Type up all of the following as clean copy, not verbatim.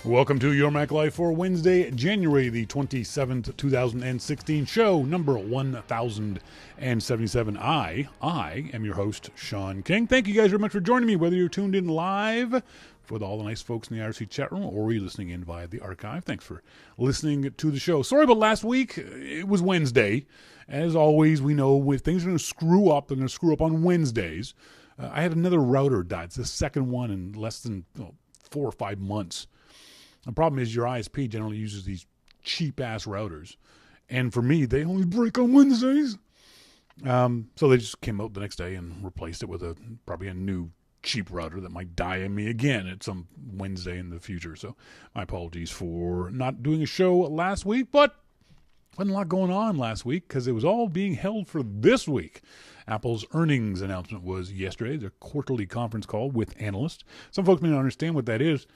Welcome to Your Mac Life for Wednesday, January the 27th, 2016, show number 1077. I am your host, Shawn King. Thank you guys very much for joining me, whether you're tuned in live with all the nice folks in the IRC chat room or you're listening in via the archive. Thanks for listening to the show. Sorry about last week. It was Wednesday. As always, we know if things are going to screw up, they're going to screw up on Wednesdays. I had another router die. It's the second one in less than 4 or 5 months. The problem is your ISP generally uses these cheap-ass routers. And for me, they only break on Wednesdays. So they just came out the next day and replaced it with probably a new cheap router that might die on me again at some Wednesday in the future. So my apologies for not doing a show last week, but wasn't a lot going on last week because it was all being held for this week. Apple's earnings announcement was yesterday, their quarterly conference call with analysts. Some folks may not understand what that is.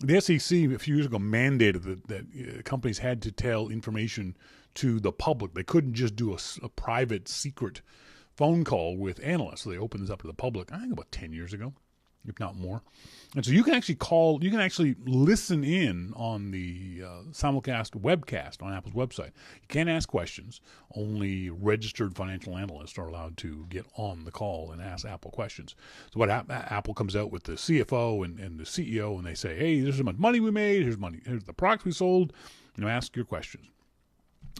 The SEC a few years ago mandated that companies had to tell information to the public. They couldn't just do a private, secret phone call with analysts. So they opened this up to the public, I think about 10 years ago, if not more. And so you can actually listen in on the simulcast webcast on Apple's website. You can't ask questions. Only registered financial analysts are allowed to get on the call and ask Apple questions. So what Apple comes out with the CFO and the CEO, and they say, hey, this is how much money we made. Here's the products we sold. Ask your questions.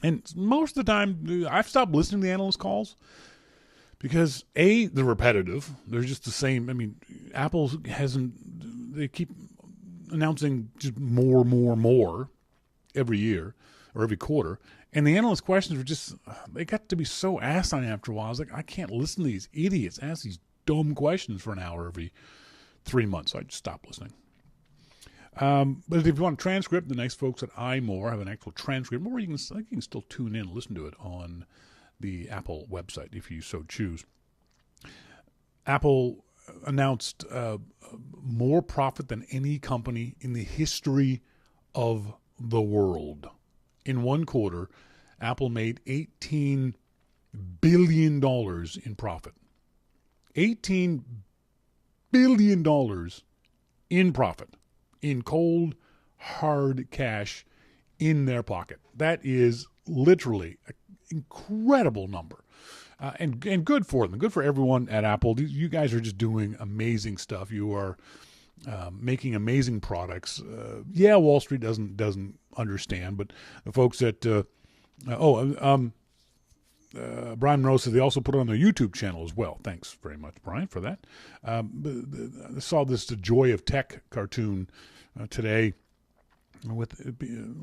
And most of the time, I've stopped listening to the analyst calls. Because, A, they're repetitive. They're just the same. I mean, Apple they keep announcing just more every year or every quarter. And the analyst questions are just, they got to be so asinine after a while. I was like, I can't listen to these idiots ask these dumb questions for an hour every 3 months. So I just stopped listening. But if you want a transcript, the nice folks at iMore have an actual transcript. Or you can still tune in and listen to it on the Apple website, if you so choose. Apple announced more profit than any company in the history of the world. In one quarter, Apple made $18 billion in profit. $18 billion in profit, in cold, hard cash in their pocket. That is literally a incredible number, and good for them, good for everyone at Apple. You guys are just doing amazing stuff. You are making amazing products. Wall Street doesn't understand, but the folks at Brian Monroe said they also put it on their YouTube channel as well. Thanks very much, Brian, for that. I saw this The Joy of Tech cartoon today, with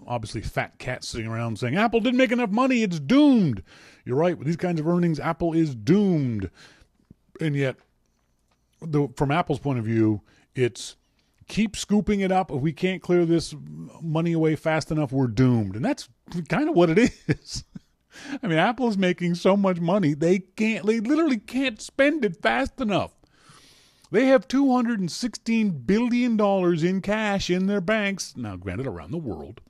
obviously fat cats sitting around saying, Apple didn't make enough money, it's doomed. You're right, with these kinds of earnings, Apple is doomed. And yet, from Apple's point of view, it's keep scooping it up. If we can't clear this money away fast enough, we're doomed. And that's kind of what it is. I mean, Apple is making so much money, they literally can't spend it fast enough. They have $216 billion in cash in their banks, now granted around the world.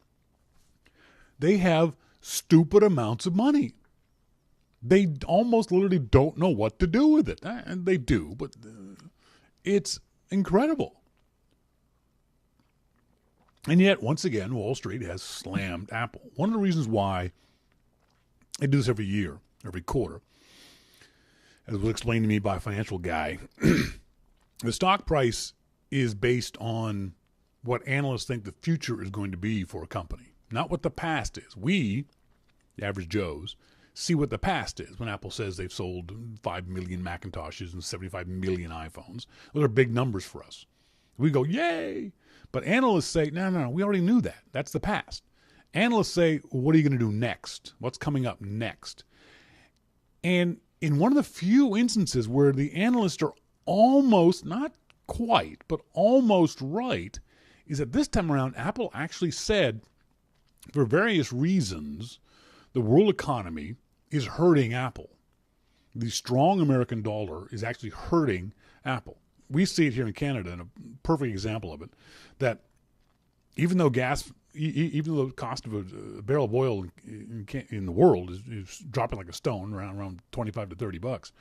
They have stupid amounts of money. They almost literally don't know what to do with it. And they do, but it's incredible. And yet, once again, Wall Street has slammed Apple. One of the reasons why they do this every year, every quarter, as was explained to me by a financial guy, the stock price is based on what analysts think the future is going to be for a company, not what the past is. We, the average Joes, see what the past is when Apple says they've sold 5 million Macintoshes and 75 million iPhones. Those are big numbers for us. We go, yay! But analysts say, no, we already knew that. That's the past. Analysts say, what are you going to do next? What's coming up next? And in one of the few instances where the analysts are almost, not quite, but almost right, is that this time around, Apple actually said, for various reasons, the world economy is hurting Apple. The strong American dollar is actually hurting Apple. We see it here in Canada, and a perfect example of it, that even though the cost of a barrel of oil in the world is dropping like a stone, around $25 to $30,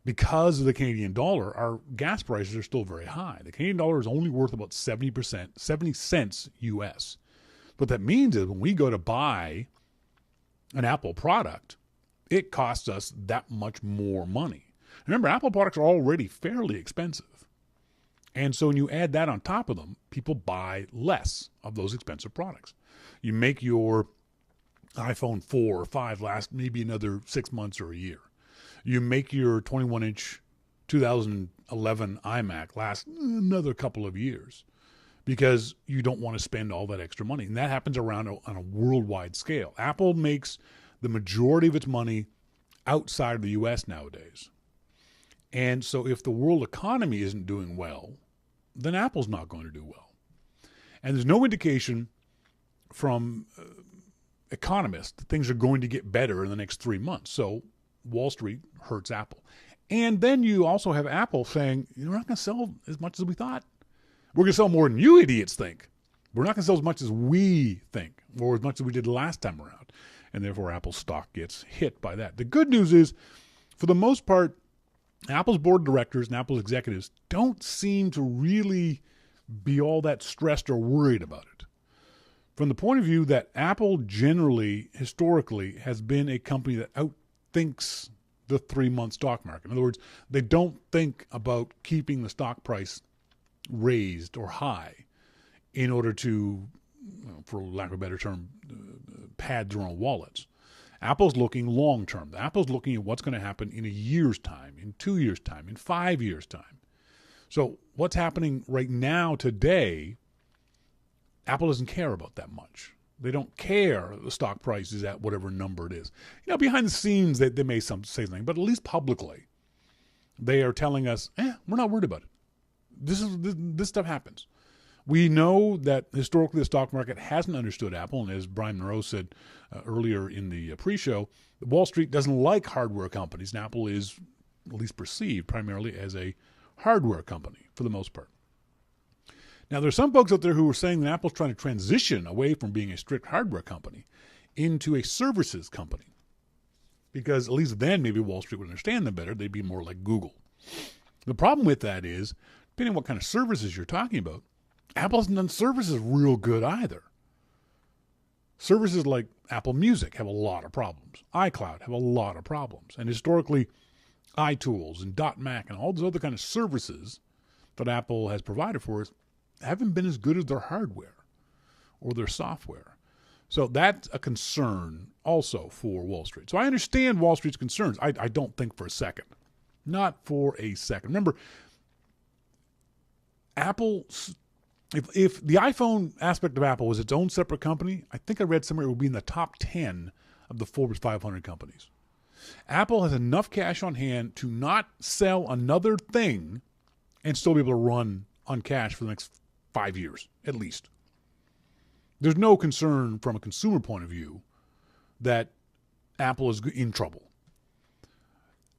Because of the Canadian dollar, our gas prices are still very high. The Canadian dollar is only worth about 70 cents US. What that means is when we go to buy an Apple product, it costs us that much more money. Remember, Apple products are already fairly expensive. And so when you add that on top of them, people buy less of those expensive products. You make your iPhone 4 or 5 last maybe another 6 months or a year. You make your 21-inch 2011 iMac last another couple of years because you don't want to spend all that extra money. And that happens around on a worldwide scale. Apple makes the majority of its money outside of the U.S. nowadays. And so if the world economy isn't doing well, then Apple's not going to do well. And there's no indication from economists that things are going to get better in the next 3 months. So Wall Street hurts Apple. And then you also have Apple saying, we're not going to sell as much as we thought. We're going to sell more than you idiots think. We're not going to sell as much as we think, or as much as we did last time around. And therefore, Apple's stock gets hit by that. The good news is, for the most part, Apple's board of directors and Apple's executives don't seem to really be all that stressed or worried about it. From the point of view that Apple generally, historically, has been a company that outthinks the 3-month stock market. In other words, they don't think about keeping the stock price raised or high in order to, for lack of a better term, pad their own wallets. Apple's looking long term. Apple's looking at what's going to happen in a year's time, in 2 years' time, in 5 years' time. So what's happening right now today, Apple doesn't care about that much. They don't care the stock price is at whatever number it is. Behind the scenes, they may say something, but at least publicly, they are telling us, we're not worried about it. This stuff happens. We know that historically the stock market hasn't understood Apple, and as Brian Monroe said earlier in the pre-show, Wall Street doesn't like hardware companies, and Apple is at least perceived primarily as a hardware company for the most part. Now, there's some folks out there who are saying that Apple's trying to transition away from being a strict hardware company into a services company, because at least then maybe Wall Street would understand them better. They'd be more like Google. The problem with that is, depending on what kind of services you're talking about, Apple hasn't done services real good either. Services like Apple Music have a lot of problems. iCloud have a lot of problems. And historically, iTools and .Mac and all those other kind of services that Apple has provided for us haven't been as good as their hardware or their software. So that's a concern also for Wall Street. So I understand Wall Street's concerns. I don't think for a second. Not for a second. Remember, Apple, if the iPhone aspect of Apple was its own separate company, I think I read somewhere it would be in the top 10 of the Forbes 500 companies. Apple has enough cash on hand to not sell another thing and still be able to run on cash for the next 5 years, at least. There's no concern from a consumer point of view that Apple is in trouble.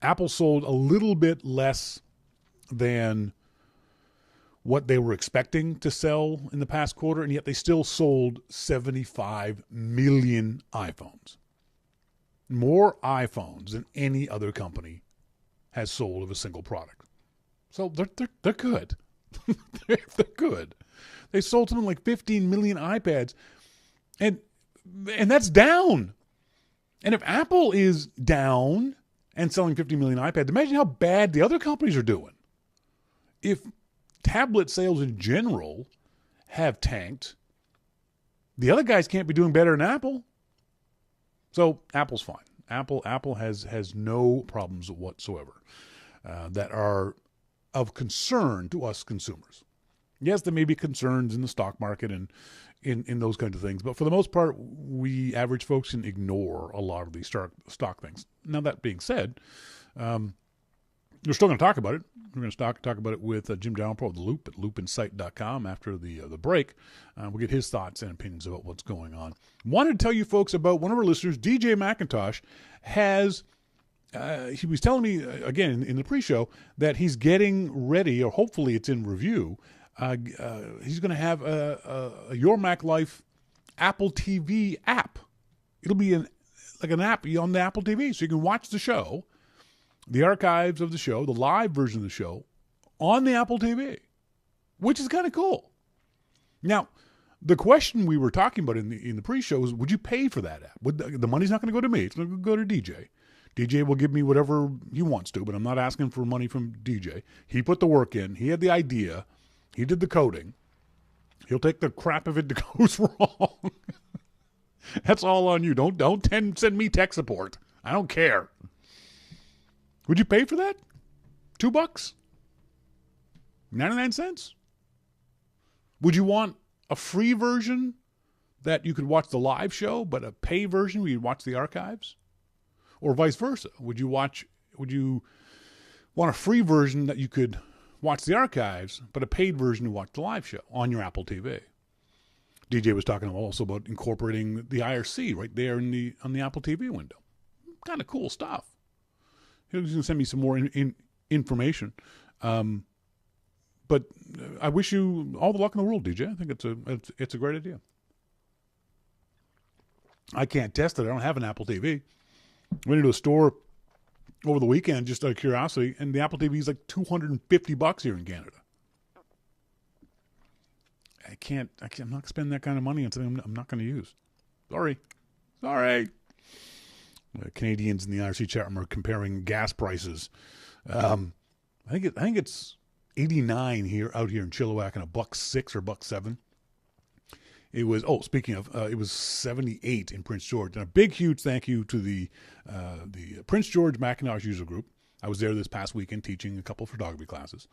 Apple sold a little bit less than what they were expecting to sell in the past quarter, and yet they still sold 75 million iPhones. More iPhones than any other company has sold of a single product. So they're good. They're good. They sold something like 15 million iPads, and that's down. And if Apple is down and selling 50 million iPads, imagine how bad the other companies are doing. If tablet sales in general have tanked, the other guys can't be doing better than Apple. So Apple's fine. Apple has no problems whatsoever that are of concern to us consumers. Yes, there may be concerns in the stock market and in those kinds of things, but for the most part, we average folks can ignore a lot of these stock things. Now, that being said, we're still going to talk about it. We're going to talk about it with Jim Dalrymple of The Loop at loopinsight.com after the break. We'll get his thoughts and opinions about what's going on. Wanted to tell you folks about one of our listeners, DJ McIntosh, he was telling me, again, in the pre-show, that he's getting ready, or hopefully it's in review. He's going to have a Your Mac Life Apple TV app. It'll be like an app on the Apple TV, so you can watch the show the archives of the show, the live version of the show, on the Apple TV, which is kind of cool. Now, the question we were talking about in the pre-show is, would you pay for that app? The money's not going to go to me. It's going to go to DJ. DJ will give me whatever he wants to, but I'm not asking for money from DJ. He put the work in. He had the idea. He did the coding. He'll take the crap if it goes wrong. That's all on you. Don't send me tech support. I don't care. Would you pay for that? $2? 99 cents? Would you want a free version that you could watch the live show, but a pay version where you'd watch the archives? Or vice versa? Would you want a free version that you could watch the archives, but a paid version to watch the live show on your Apple TV? DJ was talking also about incorporating the IRC right there on the Apple TV window. Kind of cool stuff. He was going to send me some more information. But I wish you all the luck in the world, DJ. I think it's a great idea. I can't test it. I don't have an Apple TV. I went into a store over the weekend just out of curiosity, and the Apple TV is like $250 here in Canada. I'm not going to spend that kind of money on something I'm not going to use. Sorry. Canadians in the IRC chat room are comparing gas prices. I think it's $89 out here in Chilliwack and $1.06 or $1.07. It was, speaking of, it was $78 in Prince George. And a big, huge thank you to the Prince George Macintosh user group. I was there this past weekend teaching a couple of photography classes.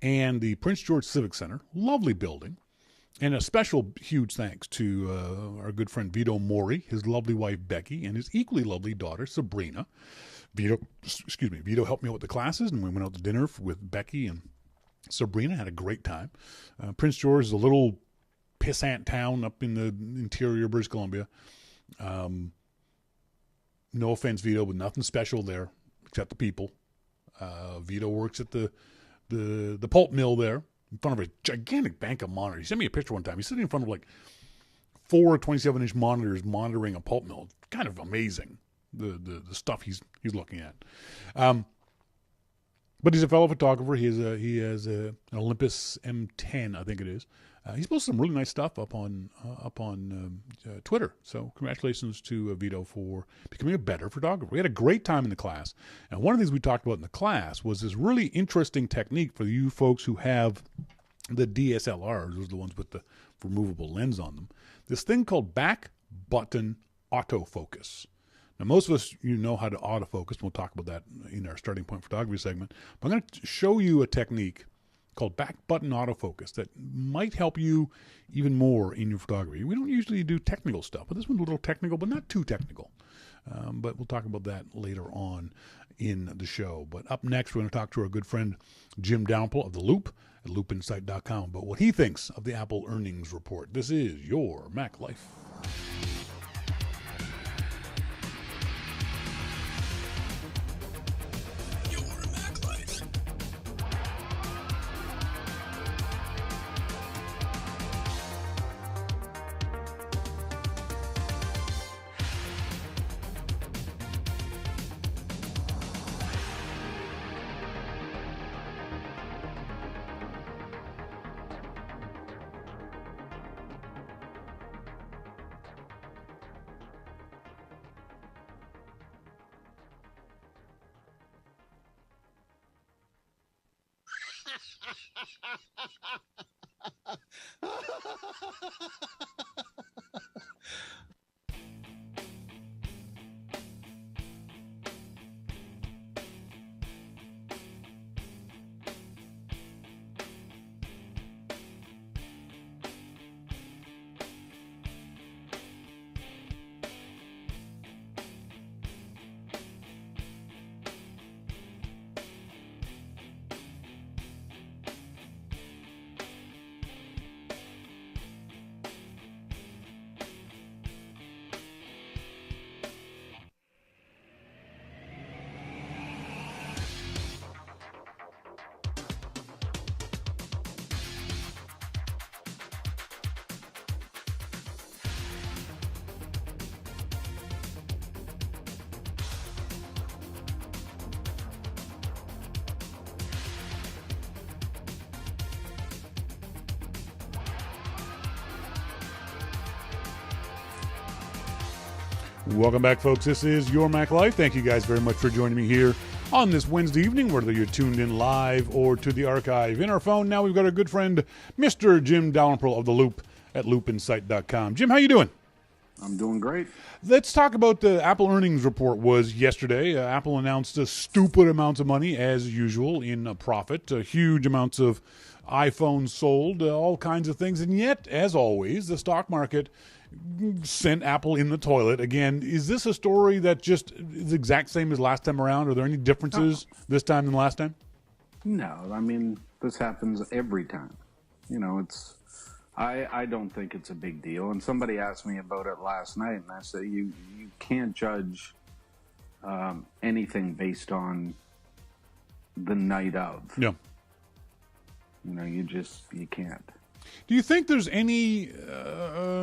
And the Prince George Civic Center, lovely building. And a special huge thanks to our good friend Vito Mori, his lovely wife Becky, and his equally lovely daughter Sabrina. Vito helped me out with the classes, and we went out to dinner with Becky and Sabrina. Had a great time. Prince George is a little pissant town up in the interior of British Columbia. No offense, Vito, but nothing special there except the people. Vito works at the pulp mill there in front of a gigantic bank of monitors. He sent me a picture one time. He's sitting in front of like 4 27-inch monitors monitoring a pulp mill. It's kind of amazing, the stuff he's looking at. But he's a fellow photographer. He has an Olympus M10, I think it is. He's posted some really nice stuff up on Twitter. So congratulations to Vito for becoming a better photographer. We had a great time in the class. And one of the things we talked about in the class was this really interesting technique for you folks who have the DSLRs, those are the ones with the removable lens on them. This thing called back button autofocus. Now, most of us, know how to autofocus. We'll talk about that in our starting point photography segment. But I'm going to show you a technique called back button autofocus that might help you even more in your photography. We don't usually do technical stuff, but this one's a little technical, but not too technical. But we'll talk about that later on in the show. But up next, we're going to talk to our good friend Jim Dalrymple of The Loop at loopinsight.com about what he thinks of the Apple earnings report. This is your Mac Life. Welcome back, folks. This is Your Mac Life. Thank you guys very much for joining me here on this Wednesday evening, whether you're tuned in live or to the archive. In our phone now, we've got our good friend, Mr. Jim Dalrymple of The Loop at loopinsight.com. Jim, how you doing? I'm doing great. Let's talk about the Apple earnings report was yesterday. Apple announced stupid amounts of money, as usual, in profit, huge amounts of iPhones sold, all kinds of things. And yet, as always, the stock market sent Apple in the toilet. Again, is this a story that just is the exact same as last time around? Are there any differences this time than last time? No, I mean, this happens every time. You know, I don't think it's a big deal. And somebody asked me about it last night, and I said, you can't judge anything based on the night of. Yeah. You know, you can't. Do you think there's any,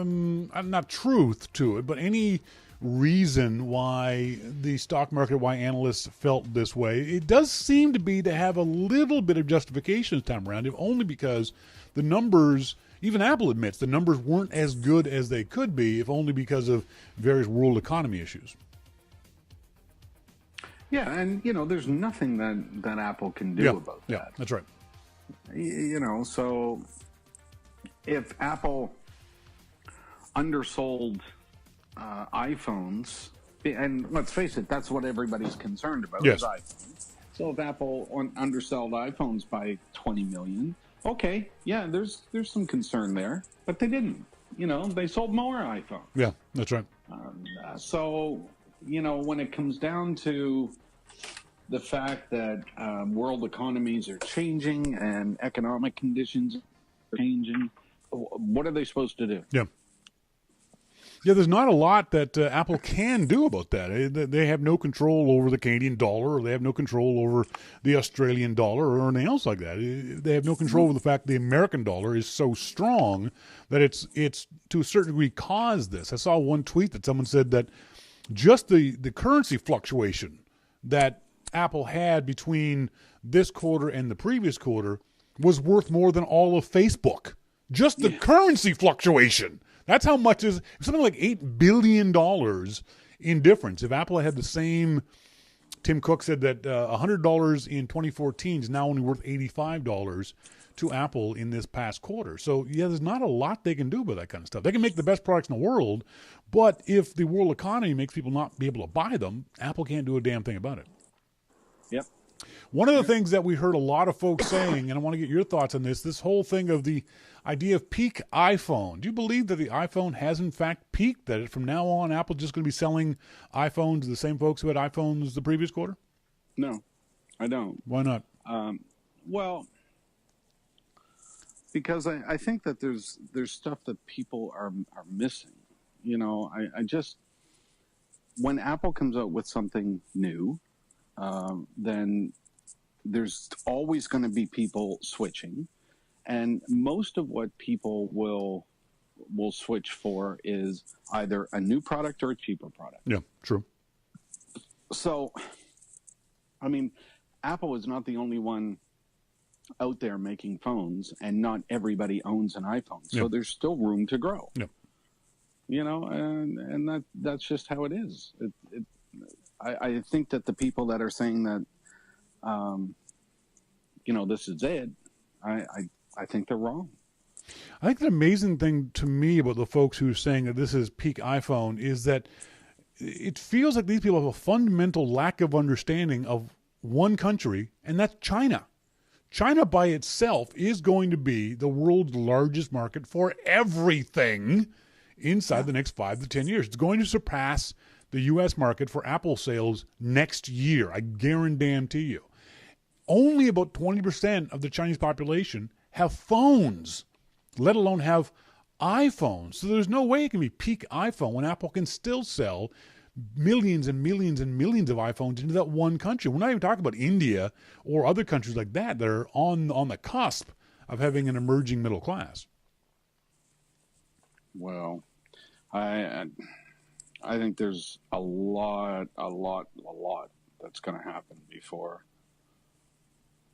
not truth to it, but any reason why the stock market, why analysts felt this way? It does seem to have a little bit of justification this time around, if only because the numbers, even Apple admits, the numbers weren't as good as they could be, if only because of various world economy issues. Yeah, and, you know, there's nothing that Apple can do about that. Yeah, that's right. You know, so if Apple undersold iPhones, and let's face it, that's what everybody's concerned about, yes, is iPhones. So if Apple undersold iPhones by 20 million, okay, yeah, there's some concern there, but they didn't. You know, they sold more iPhones. Yeah, that's right. So, you know, when it comes down to the fact that world economies are changing and economic conditions are changing, what are they supposed to do? Yeah. Yeah, there's not a lot that Apple can do about that. They have no control over the Canadian dollar, or they have no control over the Australian dollar, or anything else like that. They have no control over the fact the American dollar is so strong that it's to a certain degree caused this. I saw one tweet that someone said that just the currency fluctuation that Apple had between this quarter and the previous quarter was worth more than all of Facebook. Just the currency fluctuation. That's how much is something like $8 billion in difference. If Apple had the same, Tim Cook said that $100 in 2014 is now only worth $85 to Apple in this past quarter. So, yeah, there's not a lot they can do about that kind of stuff. They can make the best products in the world, but if the world economy makes people not be able to buy them, Apple can't do a damn thing about it. Yep. One of the things that we heard a lot of folks saying, and I want to get your thoughts on this whole thing of the idea of peak iPhone. Do you believe that the iPhone has in fact peaked, that from now on Apple's just going to be selling iPhones to the same folks who had iPhones the previous quarter? No, I don't. Why not? Well, because I think that there's stuff that people are missing. You know, I just, when Apple comes out with something new, then there's always going to be people switching, and most of what people will switch for is either a new product or a cheaper product. Yeah, true. So, I mean, Apple is not the only one out there making phones, and not everybody owns an iPhone. So there's still room to grow. Yeah. You know, and that's just how it is. I think that the people that are saying that, you know, this is it, I think they're wrong. I think the amazing thing to me about the folks who are saying that this is peak iPhone is that it feels like these people have a fundamental lack of understanding of one country, and that's China. China by itself is going to be the world's largest market for everything inside the next 5 to 10 years. It's going to surpass the U.S. market for Apple sales next year. I guarantee you. Only about 20% of the Chinese population have phones, let alone have iPhones. So there's no way it can be peak iPhone when Apple can still sell millions and millions and millions of iPhones into that one country. We're not even talking about India or other countries like that are on the cusp of having an emerging middle class. Well, I think there's a lot that's going to happen before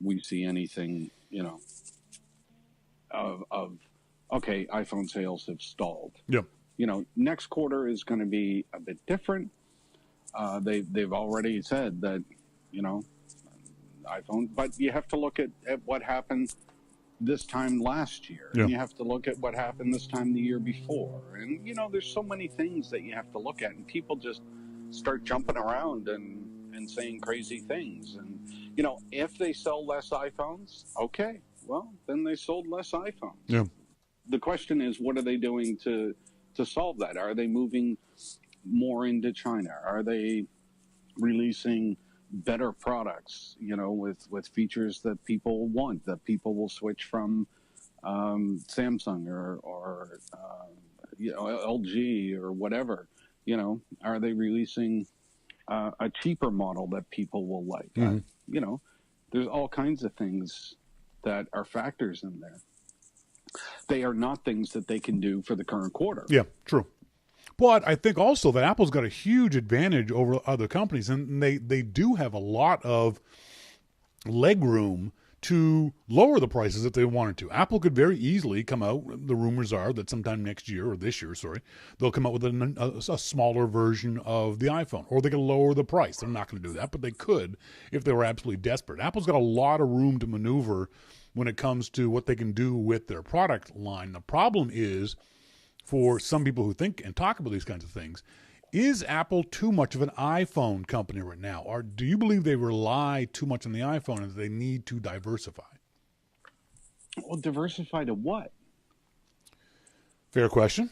we see anything, you know, of okay, iPhone sales have stalled. Yep. next quarter is going to be a bit different. They've already said that, iPhone, but you have to look at what happened this time last year, and you have to look at what happened this time the year before, and there's so many things that you have to look at, and people just start jumping around and saying crazy things. And if they sell less iPhones, okay, well, then they sold less iPhones. The question is, what are they doing to solve that? Are they moving more into China? Are they releasing better products, with features that people want, that people will switch from Samsung or LG or whatever? Are they releasing a cheaper model that people will like? There's all kinds of things that are factors in there. They are not things that they can do for the current quarter. Yeah, true. But I think also that Apple's got a huge advantage over other companies, and they do have a lot of leg room to lower the prices if they wanted to. Apple could very easily come out, the rumors are that sometime next year, or this year, sorry, they'll come out with a smaller version of the iPhone, or they could lower the price. They're not going to do that, but they could if they were absolutely desperate. Apple's got a lot of room to maneuver when it comes to what they can do with their product line. The problem is, for some people who think and talk about these kinds of things, is Apple too much of an iPhone company right now? Or do you believe they rely too much on the iPhone and they need to diversify? Well, diversify to what? Fair question.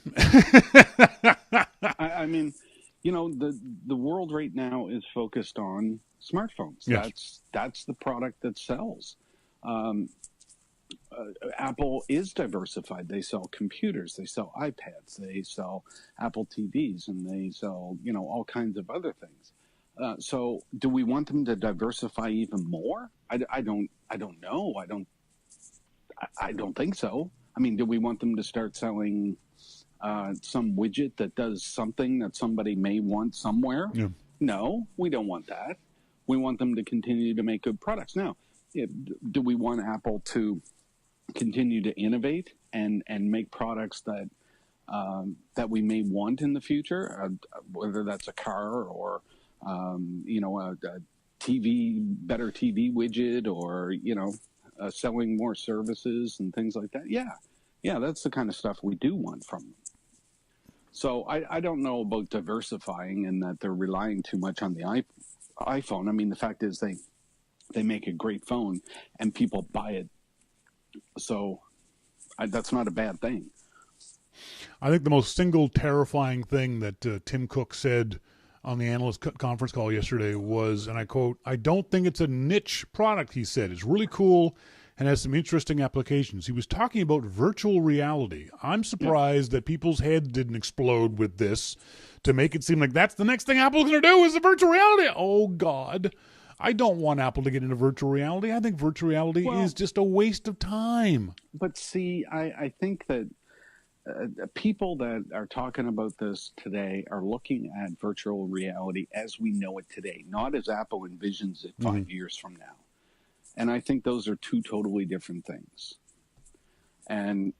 I mean, the world right now is focused on smartphones. Yes. That's the product that sells. Apple is diversified. They sell computers, they sell iPads, they sell Apple TVs, and they sell, all kinds of other things. So do we want them to diversify even more? I don't know. I don't think so. I mean, do we want them to start selling some widget that does something that somebody may want somewhere? Yeah. No, we don't want that. We want them to continue to make good products. Now, do we want Apple to continue to innovate and make products that that we may want in the future, whether that's a car or a better TV widget, or selling more services and things like that? Yeah, that's the kind of stuff we do want from them. So I don't know about diversifying and that they're relying too much on the iPhone. I mean, the fact is they make a great phone and people buy it. So that's not a bad thing. I think the most single terrifying thing that Tim Cook said on the analyst conference call yesterday was, and I quote, "I don't think it's a niche product," he said. "It's really cool and has some interesting applications." He was talking about virtual reality. I'm surprised that people's heads didn't explode with this to make it seem like that's the next thing Apple's going to do is the virtual reality. Oh, God. I don't want Apple to get into virtual reality. I think virtual reality is just a waste of time. But see, I think that people that are talking about this today are looking at virtual reality as we know it today, not as Apple envisions it 5 years from now. And I think those are two totally different things. And,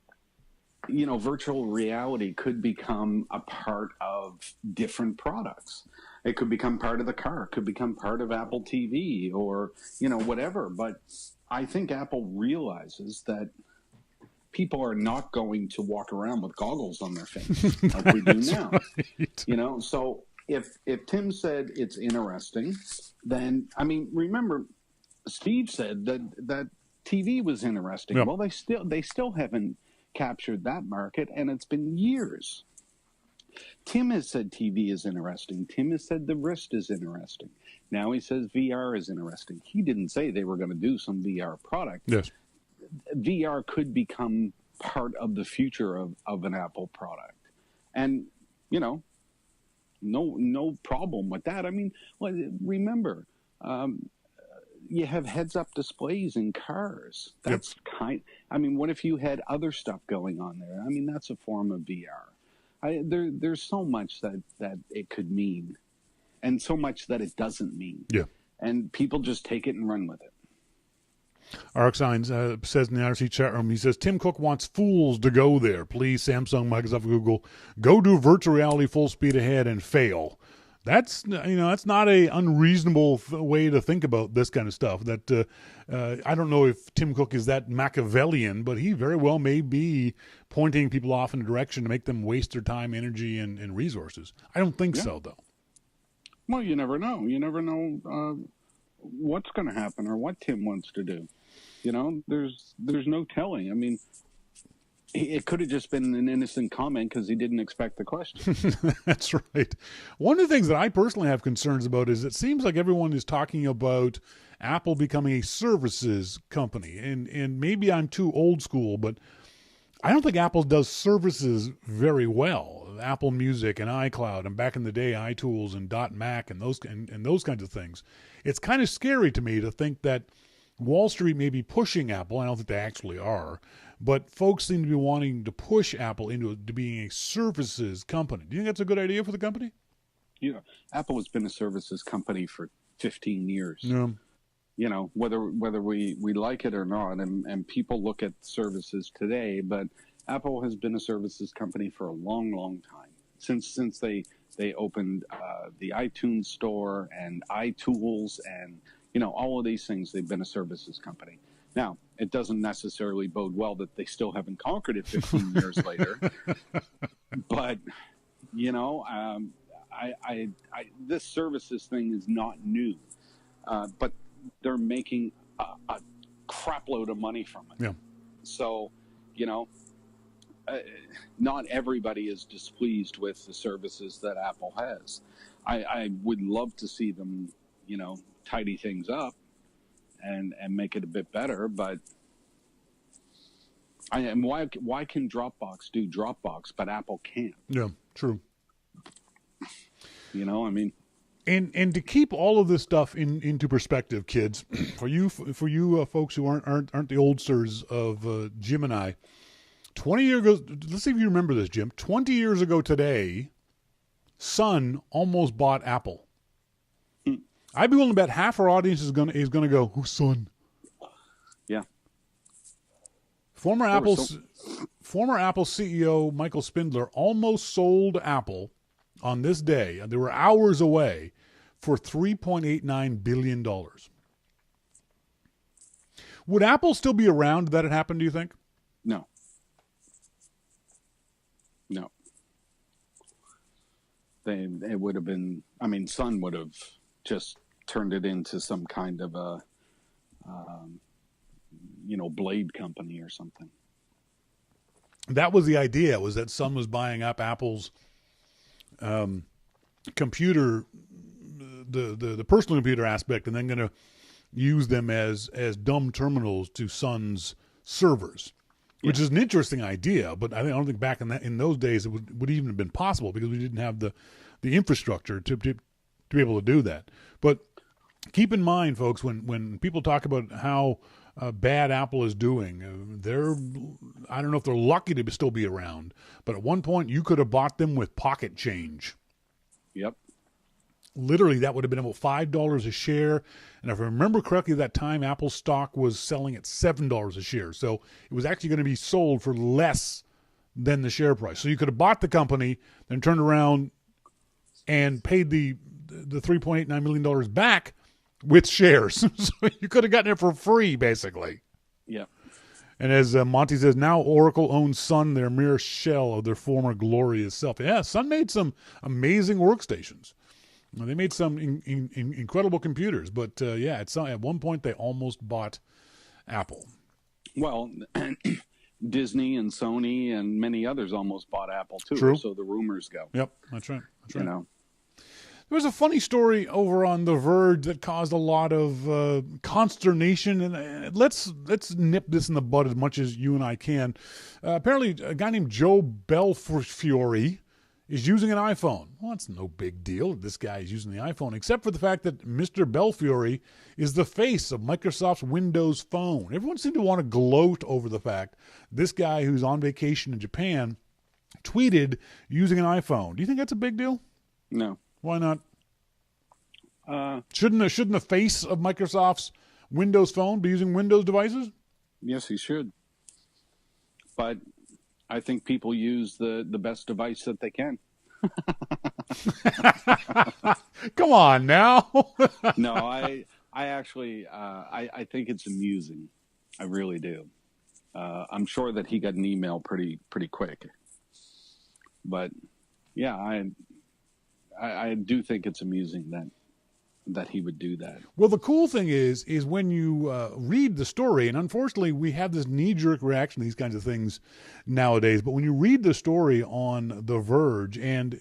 virtual reality could become a part of different products. It could become part of the car. It could become part of Apple TV or, whatever. But I think Apple realizes that people are not going to walk around with goggles on their face like we do now. Right. So if Tim said it's interesting, then, remember, Steve said that TV was interesting. Yep. Well, they still haven't captured that market, and it's been years. Tim has said TV is interesting. Tim has said the wrist is interesting. Now he says VR is interesting. He didn't say they were going to do some VR product. Yes. VR could become part of the future of an Apple product. And, no problem with that. Remember, you have heads-up displays in cars. That's what if you had other stuff going on there? That's a form of VR. There's so much that it could mean, and so much that it doesn't mean. Yeah. And people just take it and run with it. Arcsign says in the IRC chat room, he says, Tim Cook wants fools to go there. Please, Samsung, Microsoft, Google, go do virtual reality full speed ahead and fail. That's that's not a unreasonable way to think about this kind of stuff. That I don't know if Tim Cook is that Machiavellian, but he very well may be pointing people off in a direction to make them waste their time, energy, and resources. I don't think so, though. Well, you never know. You never know what's going to happen or what Tim wants to do. There's no telling. I mean, it could have just been an innocent comment because he didn't expect the question. That's right. One of the things that I personally have concerns about is it seems like everyone is talking about Apple becoming a services company. And maybe I'm too old school, but I don't think Apple does services very well. Apple Music and iCloud and back in the day iTools and .Mac and those kinds of things. It's kind of scary to me to think that Wall Street may be pushing Apple. I don't think they actually are. But folks seem to be wanting to push Apple into being a services company. Do you think that's a good idea for the company? Yeah, Apple has been a services company for 15 years. Yeah. Whether we like it or not, and people look at services today, but Apple has been a services company for a long, long time. Since they opened the iTunes store and iTools and all of these things, they've been a services company. Now, it doesn't necessarily bode well that they still haven't conquered it 15 years later. But, this services thing is not new. But they're making a crap load of money from it. Yeah. So, not everybody is displeased with the services that Apple has. I would love to see them, tidy things up and make it a bit better, but why can Dropbox do Dropbox, but Apple can't? Yeah, true. I mean, and to keep all of this stuff into perspective, kids, for you folks who aren't the oldsters of Jim and I, 20 years ago, let's see if you remember this, Jim. 20 years ago today, Sun almost bought Apple. I'd be willing to bet half our audience is gonna go, who's Sun? Yeah. Former Apple CEO Michael Spindler almost sold Apple on this day. They were hours away for $3.89 billion. Would Apple still be around if that had happened, do you think? No. It would have been, Sun would have just turned it into some kind of a, blade company or something. That was the idea, was that Sun was buying up Apple's computer, the personal computer aspect, and then going to use them as dumb terminals to Sun's servers, which is an interesting idea. But I don't think back in those days it would even have been possible because we didn't have the infrastructure to be able to do that. But keep in mind, folks, when people talk about how bad Apple is doing, I don't know if they're lucky to still be around, but at one point you could have bought them with pocket change. Yep. Literally, that would have been about $5 a share. And if I remember correctly, at that time, Apple stock was selling at $7 a share. So it was actually going to be sold for less than the share price. So you could have bought the company, then turned around and paid the $3.89 million back with shares. So you could have gotten it for free, basically. Yeah. And as Monty says, now Oracle owns Sun, their mere shell of their former glorious self. Yeah, Sun made some amazing workstations. They made some incredible computers. But, at one point they almost bought Apple. Well, Disney and Sony and many others almost bought Apple, too. True. So the rumors go. Yep, that's right. There was a funny story over on The Verge that caused a lot of consternation, and let's nip this in the bud as much as you and I can. Apparently, a guy named Joe Belfiore is using an iPhone. Well, that's no big deal. This guy is using the iPhone, except for the fact that Mr. Belfiore is the face of Microsoft's Windows Phone. Everyone seemed to want to gloat over the fact this guy who's on vacation in Japan tweeted using an iPhone. Do you think that's a big deal? No. Why not? Shouldn't the face of Microsoft's Windows Phone be using Windows devices? Yes, he should. But I think people use the best device that they can. Come on now. No, I actually, I think it's amusing. I really do. I'm sure that he got an email pretty quick. But yeah, I do think it's amusing that he would do that. Well, the cool thing is when you read the story, and unfortunately we have this knee-jerk reaction to these kinds of things nowadays, but when you read the story on The Verge, and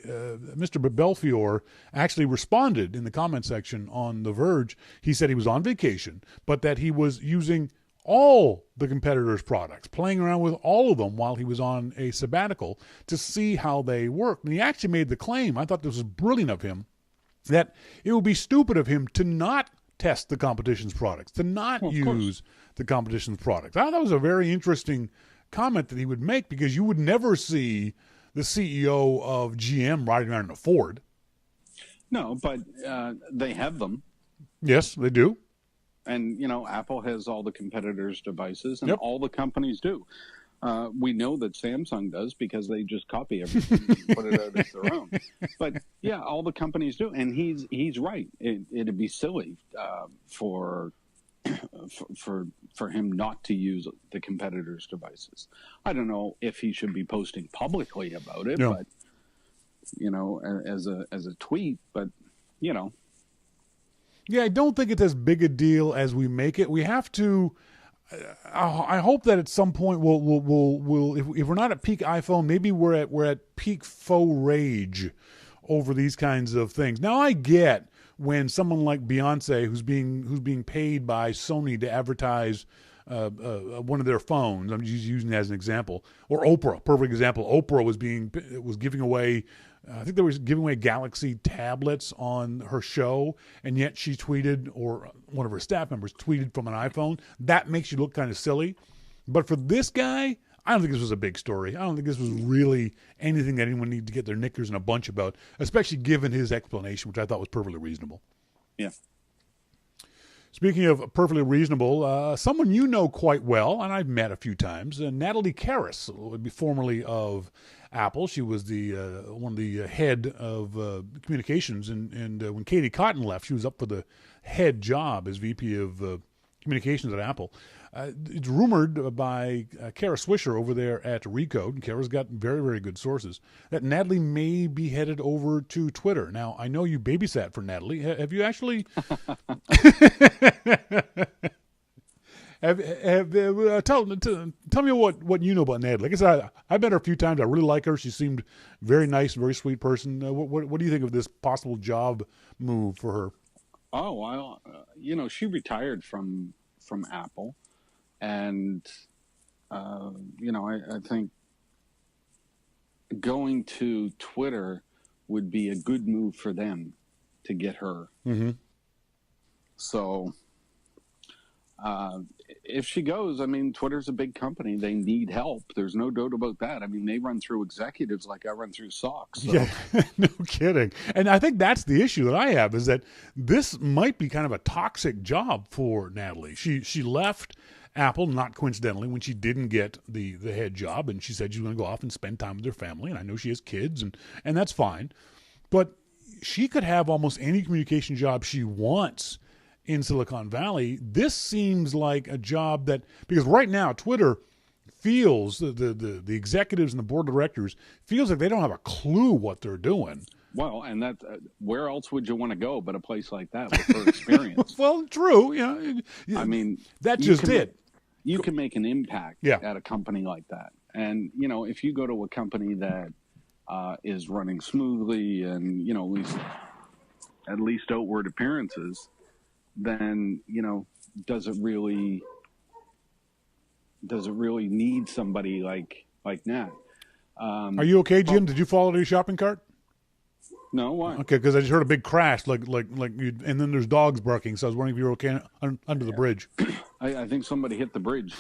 Mr. Belfiore actually responded in the comment section on The Verge, he said he was on vacation, but that he was using all the competitors' products, playing around with all of them while he was on a sabbatical to see how they worked. And he actually made the claim, I thought this was brilliant of him, that it would be stupid of him to not test the competition's products, to not use the competition's products. I thought that was a very interesting comment that he would make, because you would never see the CEO of GM riding around in a Ford. No, but they have them. Yes, they do. And, Apple has all the competitors' devices, and all the companies do. We know that Samsung does, because they just copy everything and put it out as their own. But yeah, all the companies do, and he's right. It'd be silly for him not to use the competitors' devices. I don't know if he should be posting publicly about it, but as a tweet. But yeah, I don't think it's as big a deal as we make it. We have to. I hope that at some point we'll if we're not at peak iPhone, maybe we're at peak faux rage over these kinds of things. Now, I get when someone like Beyonce, who's being paid by Sony to advertise one of their phones, I'm just using that as an example, or Oprah, perfect example. Oprah was giving away. I think they were giving away Galaxy tablets on her show, and yet she tweeted, or one of her staff members tweeted from an iPhone. That makes you look kind of silly. But for this guy, I don't think this was a big story. I don't think this was really anything that anyone needed to get their knickers in a bunch about, especially given his explanation, which I thought was perfectly reasonable. Yeah. Speaking of perfectly reasonable, someone you know quite well, and I've met a few times, Natalie Karras, formerly of Apple. She was the one of the head of communications, and when Katie Cotton left, she was up for the head job as VP of communications at Apple. It's rumored by Kara Swisher over there at Recode, and Kara's got very, very good sources, that Natalie may be headed over to Twitter. Now, I know you babysat for Natalie. Have you actually... Tell me what you know about Natalie. Like I said, I've met her a few times. I really like her. She seemed very nice, very sweet person. What do you think of this possible job move for her? Oh, well, she retired from Apple, and I think going to Twitter would be a good move for them to get her. Mm-hmm. So. If she goes, I mean, Twitter's a big company. They need help. There's no doubt about that. I mean, they run through executives like I run through socks. So. Yeah, no kidding. And I think that's the issue that I have, is that this might be kind of a toxic job for Natalie. She left Apple, not coincidentally, when she didn't get the head job, and she said she was going to go off and spend time with her family. And I know she has kids, and that's fine. But she could have almost any communication job she wants in Silicon Valley. This seems like a job that, because right now Twitter feels, the executives and the board of directors feels like they don't have a clue what they're doing. Well, and that where else would you want to go but a place like that with her experience? Well, true. Yeah. I mean, that just did. You can make an impact at a company like that. And, if you go to a company that is running smoothly and, at least outward appearances, then, does it really need somebody like Nat? Are you okay, Jim? Did you fall out of your shopping cart? No, why? Okay, because I just heard a big crash, and then there's dogs barking, so I was wondering if you were okay under the bridge. I think somebody hit the bridge.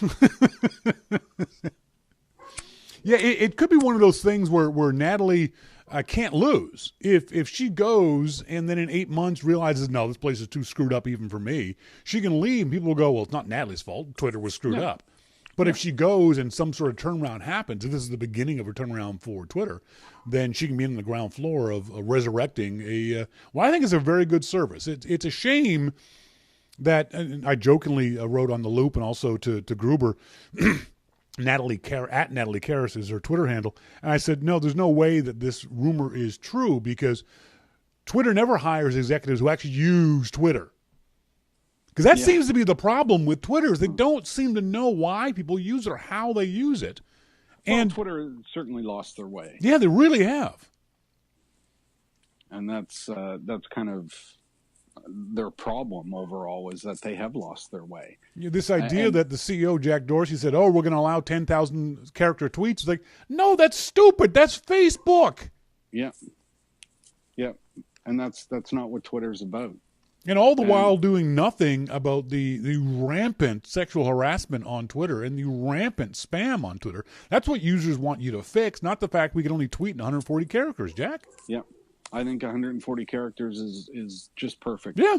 Yeah, it could be one of those things where Natalie can't lose. If she goes and then in 8 months realizes, no, this place is too screwed up even for me, she can leave and people will go, well, it's not Natalie's fault. Twitter was screwed up. But if she goes and some sort of turnaround happens, if this is the beginning of her turnaround for Twitter, then she can be on the ground floor of resurrecting I think it's a very good service. It's a shame that, and I jokingly wrote on The Loop and also to Gruber, Natalie Karras is her Twitter handle. And I said, no, there's no way that this rumor is true because Twitter never hires executives who actually use Twitter. Because that seems to be the problem with Twitter is they don't seem to know why people use it or how they use it. And Twitter certainly lost their way. Yeah, they really have. And that's kind of their problem overall is that they have lost their way. This idea that the CEO, Jack Dorsey, said, oh, we're going to allow 10,000 character tweets. It's like, no, that's stupid. That's Facebook. Yeah. And that's not what Twitter's about. And all the while doing nothing about the rampant sexual harassment on Twitter and the rampant spam on Twitter. That's what users want you to fix, not the fact we can only tweet in 140 characters, Jack. Yeah. I think 140 characters is just perfect. Yeah.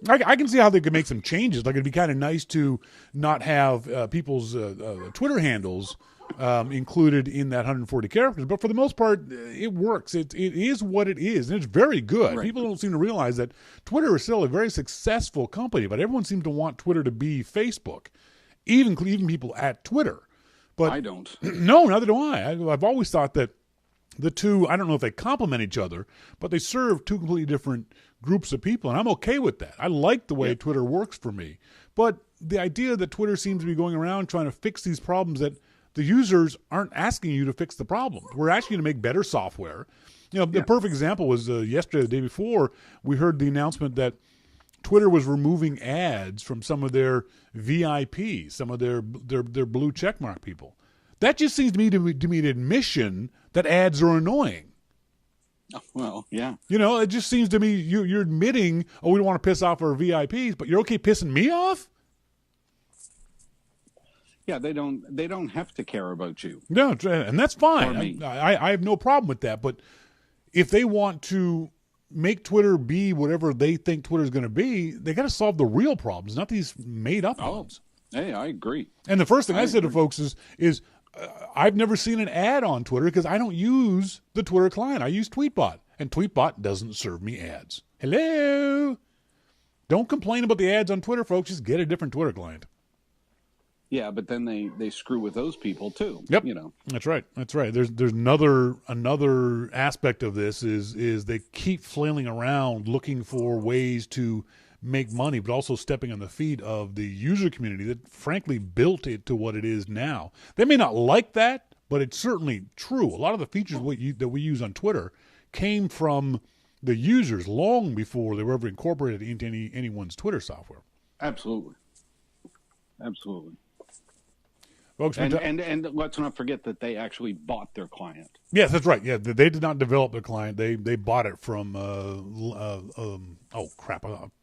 I can see how they could make some changes. Like, it'd be kind of nice to not have people's Twitter handles included in that 140 characters. But for the most part, it works. It is what it is, and it's very good. Right. People don't seem to realize that Twitter is still a very successful company, but everyone seems to want Twitter to be Facebook, even people at Twitter. But I don't. No, neither do I. I've always thought that the two, I don't know if they complement each other, but they serve two completely different groups of people, and I'm okay with that. I like the way Twitter works for me. But the idea that Twitter seems to be going around trying to fix these problems that the users aren't asking you to fix the problem. We're asking you to make better software. The perfect example was yesterday, the day before, we heard the announcement that Twitter was removing ads from some of their VIPs, some of their blue checkmark people. That just seems to me an admission that ads are annoying. Well, yeah. It just seems to me you're admitting, we don't want to piss off our VIPs, but you're okay pissing me off? Yeah, they don't have to care about you. No, and that's fine. I have no problem with that. But if they want to make Twitter be whatever they think Twitter's going to be, they got to solve the real problems, not these made-up ones. Hey, I agree. And the first thing I said to folks is I've never seen an ad on Twitter because I don't use the Twitter client. I use Tweetbot, and Tweetbot doesn't serve me ads. Hello? Don't complain about the ads on Twitter, folks. Just get a different Twitter client. Yeah, but then they screw with those people too. Yep. That's right. There's another aspect of this is they keep flailing around looking for ways to make money, but also stepping on the feet of the user community that frankly built it to what it is now. They may not like that, but it's certainly true. A lot of the features that we use on Twitter came from the users long before they were ever incorporated into anyone's Twitter software. Absolutely. Folks, and let's not forget that they actually bought their client. Yes, that's right. Yeah, they did not develop their client. They bought it from I've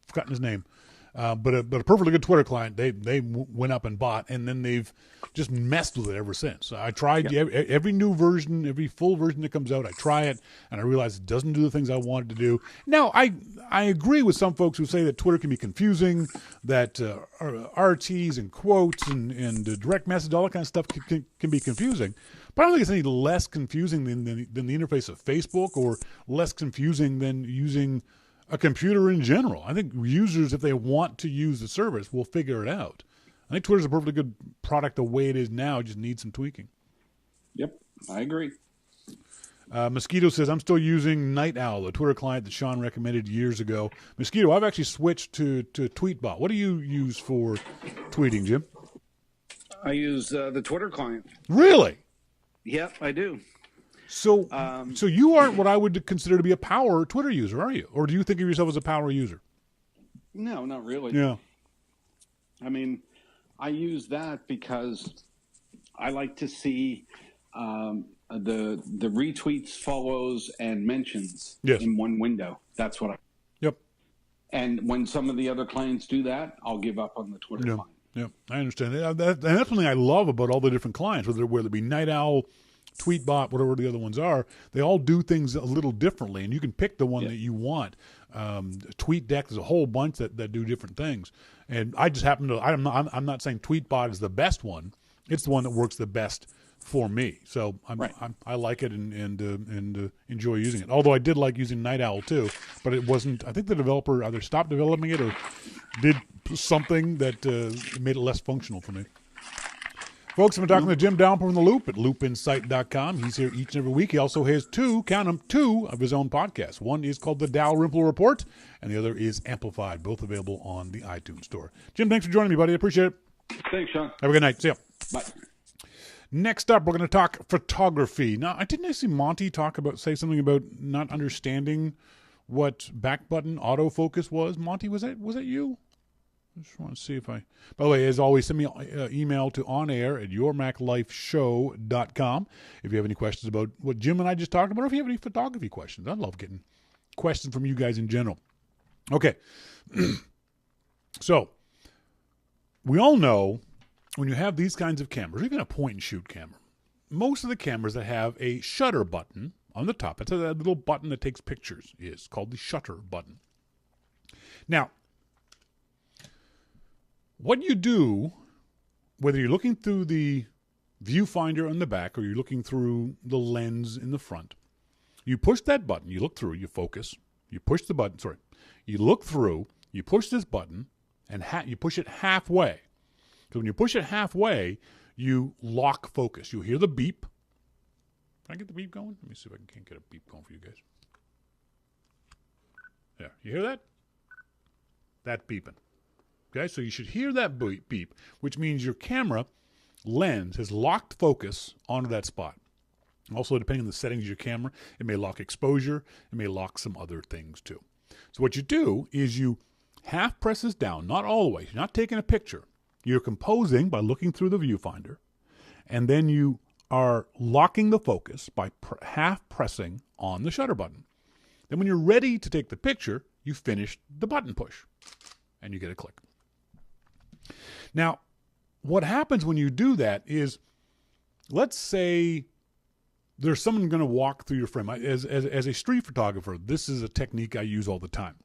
forgotten his name. But a perfectly good Twitter client, they went up and bought, and then they've just messed with it ever since. I tried every new version, every full version that comes out, I try it, and I realize it doesn't do the things I want it to do. Now, I agree with some folks who say that Twitter can be confusing, that RTs and quotes and direct message, all that kind of stuff can be confusing. But I don't think it's any less confusing than the interface of Facebook, or less confusing than using a computer in general. I think users, if they want to use the service, will figure it out. I think Twitter's a perfectly good product the way it is now. It just needs some tweaking. Yep, I agree. Mosquito says, I'm still using Night Owl, the Twitter client that Shawn recommended years ago. Mosquito, I've actually switched to Tweetbot. What do you use for tweeting, Jim? I use the Twitter client. Really? Yep, I do. So you aren't what I would consider to be a power Twitter user, are you? Or do you think of yourself as a power user? No, not really. Yeah. I mean, I use that because I like to see the retweets, follows, and mentions in one window. That's what I. Yep. And when some of the other clients do that, I'll give up on the Twitter client. Yeah, I understand. And that's something I love about all the different clients, whether it be Night Owl, Tweetbot, whatever the other ones are, they all do things a little differently, and you can pick the one that you want. TweetDeck, there's a whole bunch that do different things, and I just happen to. I'm not saying Tweetbot is the best one. It's the one that works the best for me. So I like it and enjoy using it. Although I did like using Night Owl too, but it wasn't. I think the developer either stopped developing it or did something that made it less functional for me. Folks, I've been talking to Jim Dalrymple from The Loop at loopinsight.com. He's here each and every week. He also has two of his own podcasts. One is called The Dalrymple Report, and the other is Amplified, both available on the iTunes Store. Jim, thanks for joining me, buddy. I appreciate it. Thanks, Shawn. Have a good night. See ya. Bye. Next up, we're going to talk photography. Now, I didn't see Monty say something about not understanding what back button autofocus was. Monty, was that you? I just want to see if I... By the way, as always, send me an email to onair@yourmaclifeshow.com if you have any questions about what Jim and I just talked about, or if you have any photography questions. I love getting questions from you guys in general. Okay. So, we all know when you have these kinds of cameras, even a point-and-shoot camera, most of the cameras that have a shutter button on the top, it's a little button that takes pictures, is called the shutter button. Now, what you do, whether you're looking through the viewfinder on the back or you're looking through the lens in the front, you push that button, you look through, you focus, you push the button, you look through, you push this button, and you push it halfway. So when you push it halfway, you lock focus. You hear the beep. Can I get the beep going? Let me see if I can get a beep going for you guys. There. You hear that? That's beeping. Okay, so you should hear that beep, which means your camera lens has locked focus onto that spot. Also, depending on the settings of your camera, it may lock exposure. It may lock some other things too. So what you do is you half press this down, not all the way. You're not taking a picture. You're composing by looking through the viewfinder, and then you are locking the focus by half pressing on the shutter button. Then when you're ready to take the picture, you finish the button push, and you get a click. Now, what happens when you do that is, let's say there's someone going to walk through your frame. As a street photographer, this is a technique I use all the time.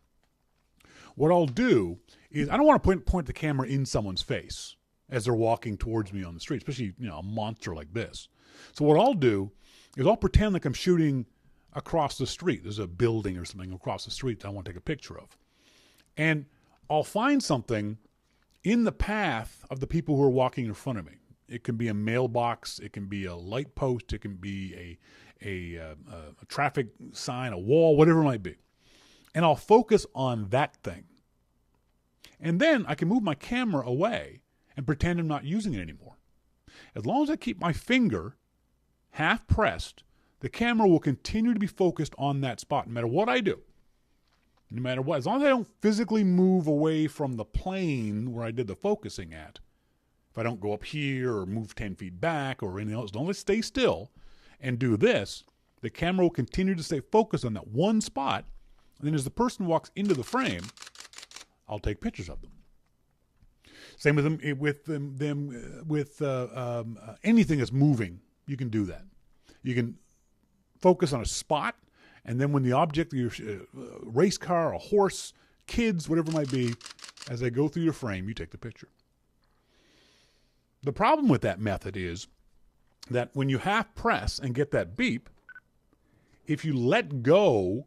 What I'll do is, I don't want to point the camera in someone's face as they're walking towards me on the street, especially, a monster like this. So what I'll do is I'll pretend like I'm shooting across the street. There's a building or something across the street that I want to take a picture of. And I'll find something in the path of the people who are walking in front of me. It can be a mailbox, it can be a light post, it can be a traffic sign, a wall, whatever it might be. And I'll focus on that thing. And then I can move my camera away and pretend I'm not using it anymore. As long as I keep my finger half pressed, the camera will continue to be focused on that spot no matter what I do. No matter what, as long as I don't physically move away from the plane where I did the focusing at, if I don't go up here or move 10 feet back or anything else, as long as I stay still and do this, the camera will continue to stay focused on that one spot. And then as the person walks into the frame, I'll take pictures of them. Same with anything that's moving, you can do that. You can focus on a spot, and then when the object, your race car, a horse, kids, whatever it might be, as they go through your frame, you take the picture. The problem with that method is that when you half press and get that beep, if you let go,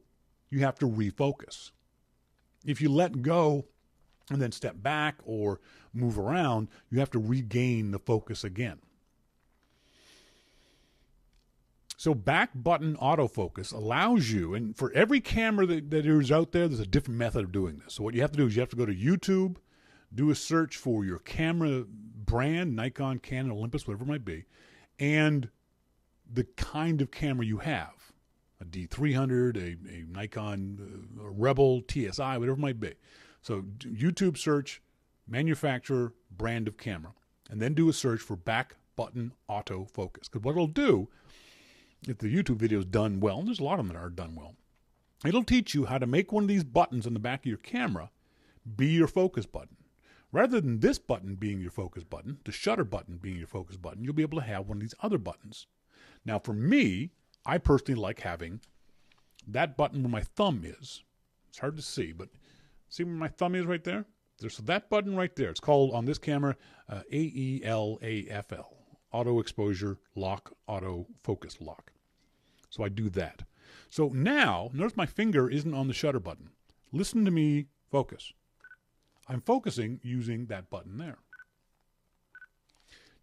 you have to refocus. If you let go and then step back or move around, you have to regain the focus again. So back button autofocus allows you, and for every camera that is out there, there's a different method of doing this. So what you have to do is you have to go to YouTube, do a search for your camera brand, Nikon, Canon, Olympus, whatever it might be, and the kind of camera you have. A D300, a Nikon a Rebel, TSI, whatever it might be. So YouTube search, manufacturer, brand of camera, and then do a search for back button autofocus. Because what it'll do, if the YouTube video is done well, and there's a lot of them that are done well, it'll teach you how to make one of these buttons on the back of your camera be your focus button. Rather than this button being your focus button, the shutter button being your focus button, you'll be able to have one of these other buttons. Now, for me, I personally like having that button where my thumb is. It's hard to see, but see where my thumb is right there? There's that button right there. It's called, on this camera, AELAFL, Auto Exposure Lock, Auto Focus Lock. So I do that. So now, notice my finger isn't on the shutter button. Listen to me focus. I'm focusing using that button there.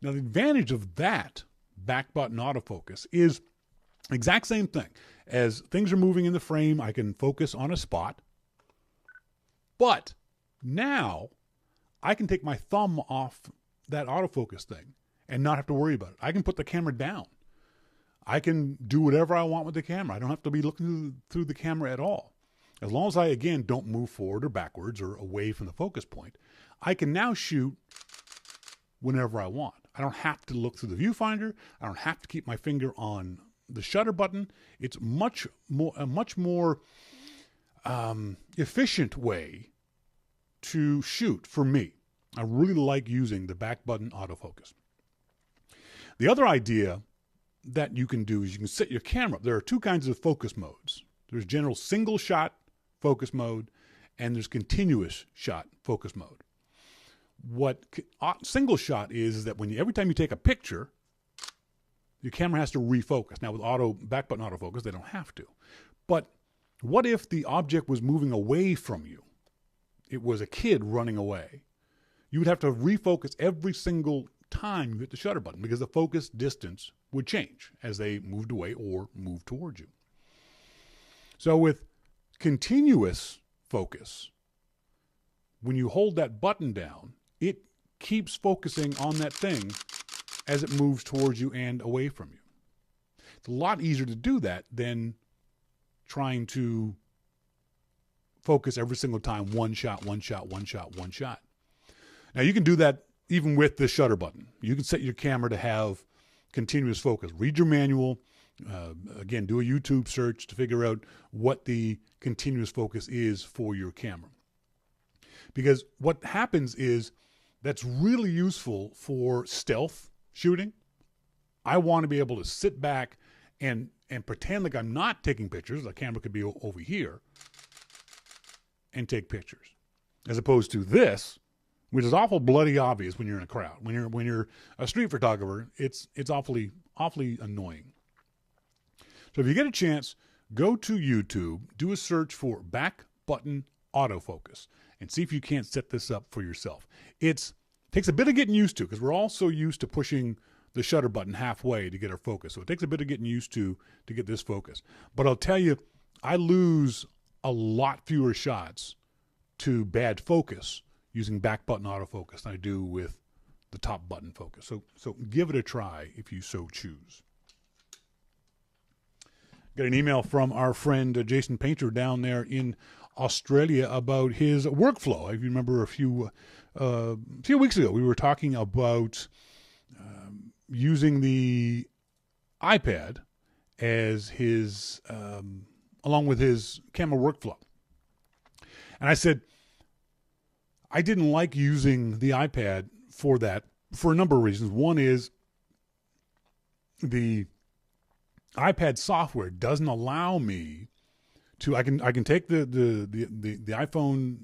Now, the advantage of that back button autofocus is the exact same thing. As things are moving in the frame, I can focus on a spot. But now I can take my thumb off that autofocus thing and not have to worry about it. I can put the camera down. I can do whatever I want with the camera. I don't have to be looking through the camera at all. As long as I, again, don't move forward or backwards or away from the focus point, I can now shoot whenever I want. I don't have to look through the viewfinder. I don't have to keep my finger on the shutter button. It's a much more efficient way to shoot for me. I really like using the back button autofocus. The other idea that you can do is you can set your camera up. There are two kinds of focus modes. There's general single shot focus mode, and there's continuous shot focus mode. What single shot is that every time you take a picture, your camera has to refocus. Now with back button autofocus, they don't have to. But what if the object was moving away from you? It was a kid running away. You would have to refocus every single time you hit the shutter button because the focus distance would change as they moved away or moved towards you. So with continuous focus, when you hold that button down, it keeps focusing on that thing as it moves towards you and away from you. It's a lot easier to do that than trying to focus every single time, one shot, one shot, one shot, one shot. Now you can do that even with the shutter button. You can set your camera to have continuous focus. Read your manual. Again, do a YouTube search to figure out what the continuous focus is for your camera. Because what happens is that's really useful for stealth shooting. I want to be able to sit back and pretend like I'm not taking pictures. The camera could be over here and take pictures. As opposed to this, which is awful bloody obvious when you're in a crowd. When you're a street photographer, it's awfully annoying. So if you get a chance, go to YouTube, do a search for back button autofocus, and see if you can't set this up for yourself. It takes a bit of getting used to because we're all so used to pushing the shutter button halfway to get our focus. So it takes a bit of getting used to get this focus. But I'll tell you, I lose a lot fewer shots to bad focus using back button autofocus than I do with the top button focus. So give it a try if you so choose. Got an email from our friend Jason Painter down there in Australia about his workflow. I remember a few weeks ago we were talking about using the iPad as his along with his camera workflow. And I said I didn't like using the iPad for that for a number of reasons. One is the iPad software doesn't allow me to. I can take the iPhone,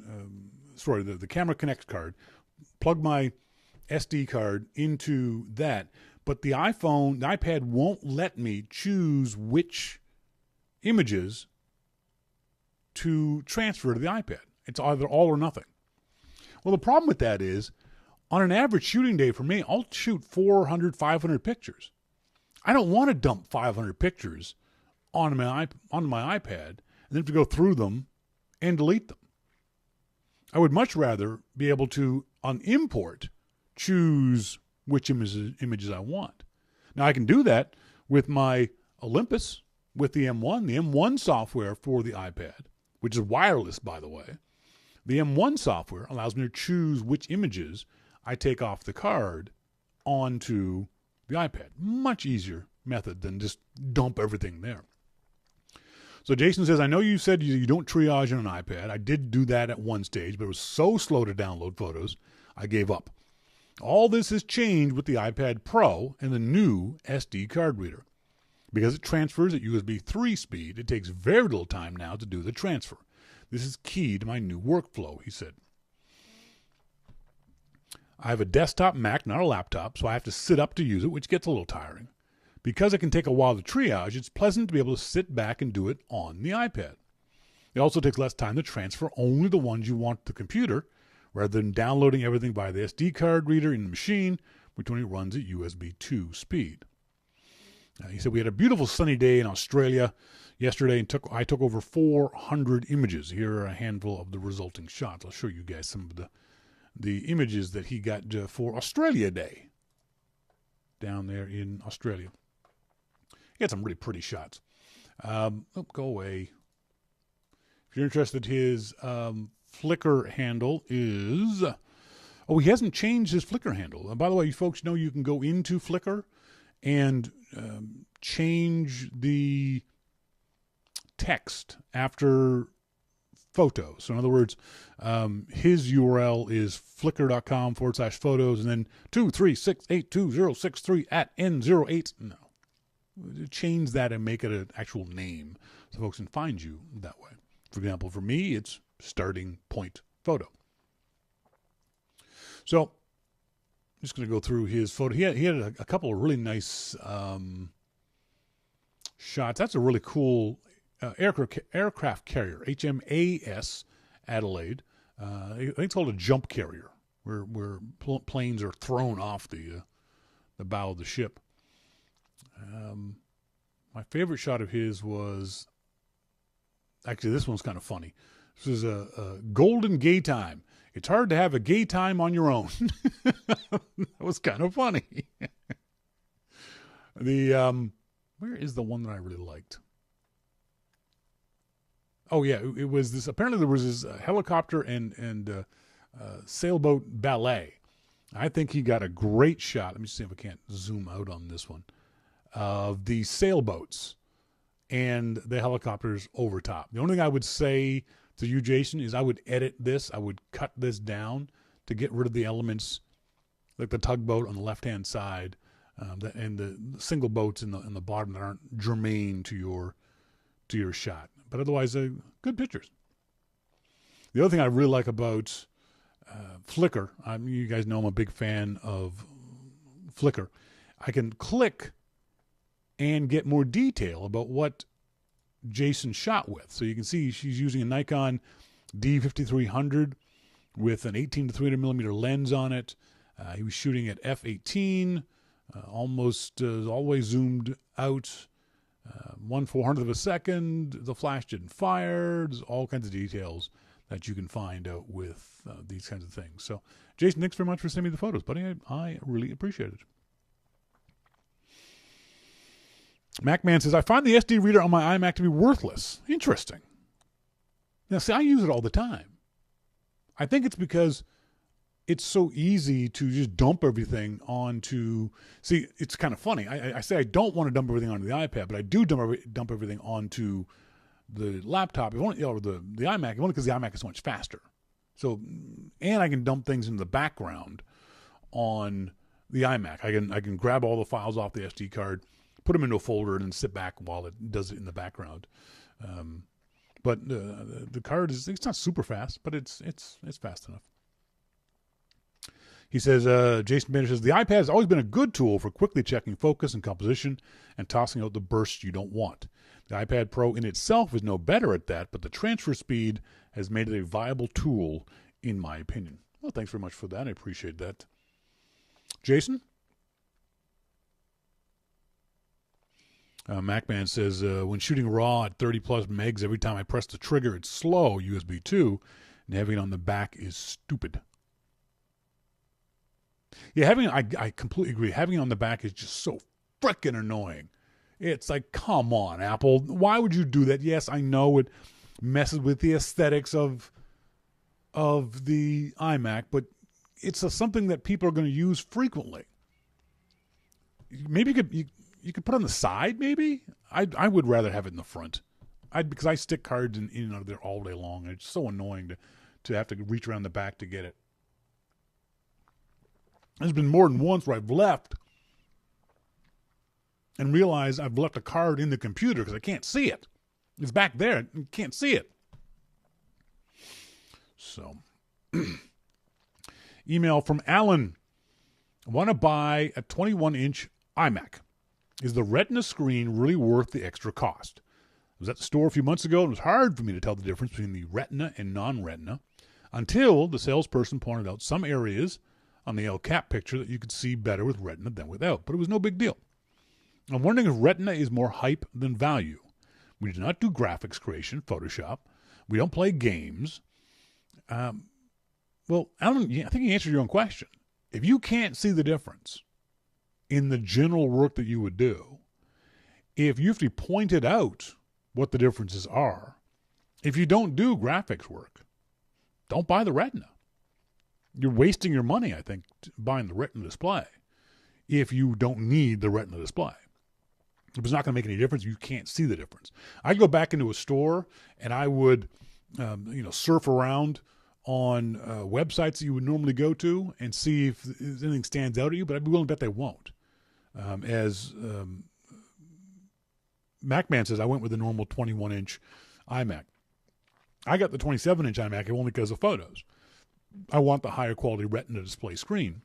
the Camera Connect card, plug my SD card into that, but the iPad won't let me choose which images to transfer to the iPad. It's either all or nothing. Well, the problem with that is, on an average shooting day for me, I'll shoot 400, 500 pictures. I don't want to dump 500 pictures onto my iPad and then have to go through them and delete them. I would much rather be able to, on import, choose which images I want. Now, I can do that with my Olympus, with the M1 software for the iPad, which is wireless, by the way. The M1 software allows me to choose which images I take off the card onto the iPad. Much easier method than just dump everything there. So Jason says, I know you said you don't triage on an iPad. I did do that at one stage, but it was so slow to download photos, I gave up. All this has changed with the iPad Pro and the new SD card reader. Because it transfers at USB 3 speed, it takes very little time now to do the transfer. This is key to my new workflow, he said. I have a desktop Mac, not a laptop, so I have to sit up to use it, which gets a little tiring. Because it can take a while to triage, it's pleasant to be able to sit back and do it on the iPad. It also takes less time to transfer only the ones you want to the computer, rather than downloading everything by the SD card reader in the machine, which only runs at USB 2 speed. He said we had a beautiful sunny day in Australia yesterday, and I took over 400 images. Here are a handful of the resulting shots. I'll show you guys some of the images that he got for Australia Day down there in Australia. He had some really pretty shots. Go away. If you're interested, his Flickr handle is... Oh, he hasn't changed his Flickr handle. By the way, you folks know you can go into Flickr and change the text after photos. So in other words, his URL is flickr.com/photos and then 236822063 @n08. No. Change that and make it an actual name so folks can find you that way. For example, for me, it's starting point photo. So I'm just going to go through his photo. He had a couple of really nice shots. That's a really cool aircraft carrier, HMAS Adelaide. I think it's called a jump carrier, where planes are thrown off the bow of the ship. My favorite shot of his was, actually, this one's kind of funny. This is a golden gay time. It's hard to have a gay time on your own. That was kind of funny. Where is the one that I really liked? Oh yeah, it was this. Apparently there was this helicopter and sailboat ballet. I think he got a great shot. Let me see if I can't zoom out on this one. Of the sailboats and the helicopters over top. The only thing I would say to you, Jason, is I would edit this. I would cut this down to get rid of the elements like the tugboat on the left-hand side and the single boats in the bottom that aren't germane to your shot. But otherwise, good pictures. The other thing I really like about Flickr, you guys know I'm a big fan of Flickr. I can click and get more detail about what Jason shot with. So you can see she's using a Nikon D5300 with an 18 to 300 millimeter lens on it. He was shooting at f/18, almost always zoomed out, 1/400th of a second. The flash didn't fire. There's all kinds of details that you can find out with these kinds of things. So, Jason, thanks very much for sending me the photos, buddy. I really appreciate it. MacMan says, I find the SD reader on my iMac to be worthless. Interesting. Now, see, I use it all the time. I think it's because it's so easy to just dump everything onto... See, it's kind of funny. I say I don't want to dump everything onto the iPad, but I do dump everything onto the laptop, or the iMac, only because the iMac is so much faster. So, and I can dump things into the background on the iMac. I can grab all the files off the SD card, put them into a folder, and then sit back while it does it in the background. But the card it's not super fast, but it's fast enough. He says, Jason Bender says, the iPad has always been a good tool for quickly checking focus and composition and tossing out the bursts you don't want. The iPad Pro in itself is no better at that, but the transfer speed has made it a viable tool, in my opinion. Well, thanks very much for that. I appreciate that. Jason? MacMan says, when shooting RAW at 30 plus megs, every time I press the trigger, it's slow, USB 2, and having it on the back is stupid. Yeah, I completely agree. Having it on the back is just so frickin' annoying. It's like, come on, Apple. Why would you do that? Yes, I know it messes with the aesthetics of the iMac, but it's something that people are going to use frequently. Maybe you could put it on the side, maybe? I would rather have it in the front. Because I stick cards in and out of there all day long. And it's so annoying to have to reach around the back to get it. There's been more than once where I've left and realize I've left a card in the computer because I can't see it. It's back there. You can't see it. So, email from Alan. I want to buy a 21-inch iMac. Is the Retina screen really worth the extra cost? I was at the store a few months ago and it was hard for me to tell the difference between the Retina and non-Retina until the salesperson pointed out some areas on the LCAP picture that you could see better with Retina than without, but it was no big deal. I'm wondering if Retina is more hype than value. We do not do graphics creation, Photoshop. We don't play games. Well, Alan, I think you answered your own question. If you can't see the difference in the general work that you would do, if you have to point it out what the differences are, if you don't do graphics work, don't buy the Retina. You're wasting your money, I think, buying the Retina display if you don't need the Retina display. If it's not going to make any difference, you can't see the difference. I'd go back into a store and I would, surf around on websites that you would normally go to and see if anything stands out at you, but I'd be willing to bet they won't. As MacMan says, I went with the normal 21-inch iMac. I got the 27-inch iMac only because of photos. I want the higher quality Retina display screen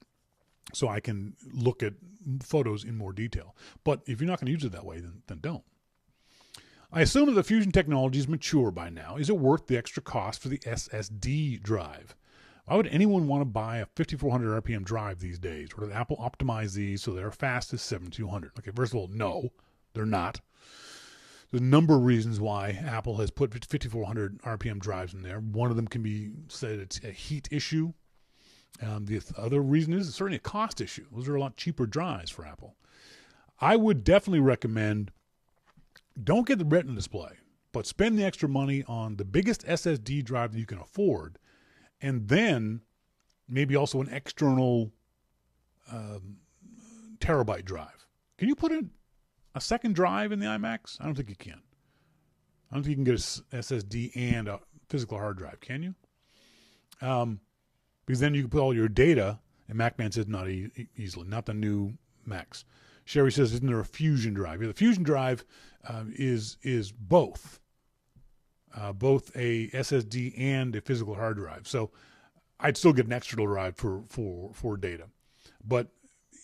so I can look at photos in more detail. But if you're not going to use it that way, then don't. I assume that the Fusion technology is mature by now. Is it worth the extra cost for the SSD drive? Why would anyone want to buy a 5400 RPM drive these days? Or did Apple optimize these so they're fast as 7200? Okay, first of all, no, they're not. There's a number of reasons why Apple has put 5400 RPM drives in there. One of them can be said it's a heat issue. The other reason is it's certainly a cost issue. Those are a lot cheaper drives for Apple. I would definitely recommend don't get the Retina display, but spend the extra money on the biggest SSD drive that you can afford, and then maybe also an external terabyte drive. Can you put in a second drive in the iMacs? I don't think you can. I don't think you can get a SSD and a physical hard drive, can you? Because then you can put all your data, and MacMan says not easily, not the new Macs. Sherry says, isn't there a Fusion drive? Yeah, the Fusion drive is both a SSD and a physical hard drive. So I'd still get an extra drive for data, but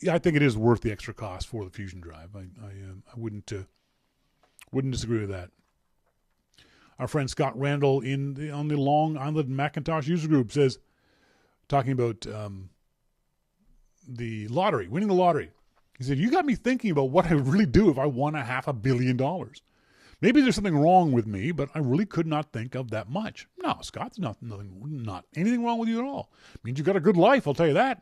I think it is worth the extra cost for the Fusion drive. I wouldn't disagree with that. Our friend Scott Randall on the Long Island Macintosh user group says, talking about the lottery, winning the lottery. He said, you got me thinking about what I would really do if I won $500 million. Maybe there's something wrong with me, but I really could not think of that much. No, Scott, there's not anything wrong with you at all. It means you've got a good life, I'll tell you that.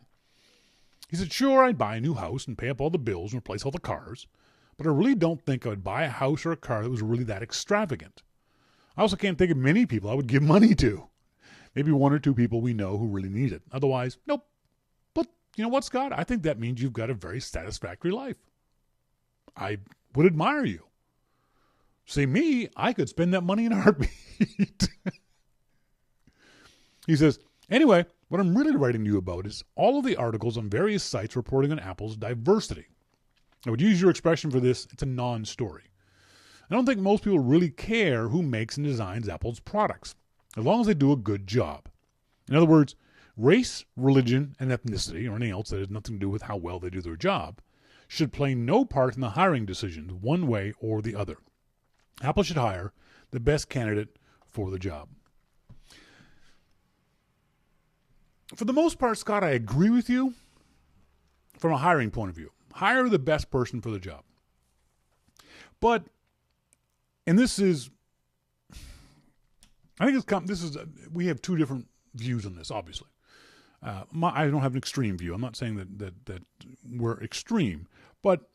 He said, sure, I'd buy a new house and pay up all the bills and replace all the cars, but I really don't think I would buy a house or a car that was really that extravagant. I also can't think of many people I would give money to. Maybe one or two people we know who really need it. Otherwise, nope. But you know what, Scott? I think that means you've got a very satisfactory life. I would admire you. See, me, I could spend that money in a heartbeat. He says, anyway, what I'm really writing to you about is all of the articles on various sites reporting on Apple's diversity. I would use your expression for this, it's a non-story. I don't think most people really care who makes and designs Apple's products, as long as they do a good job. In other words, race, religion, and ethnicity, or anything else that has nothing to do with how well they do their job, should play no part in the hiring decisions one way or the other. Apple should hire the best candidate for the job. For the most part, Scott, I agree with you from a hiring point of view. Hire the best person for the job. But, and this is, I think we have two different views on this, obviously. I don't have an extreme view. I'm not saying that we're extreme. But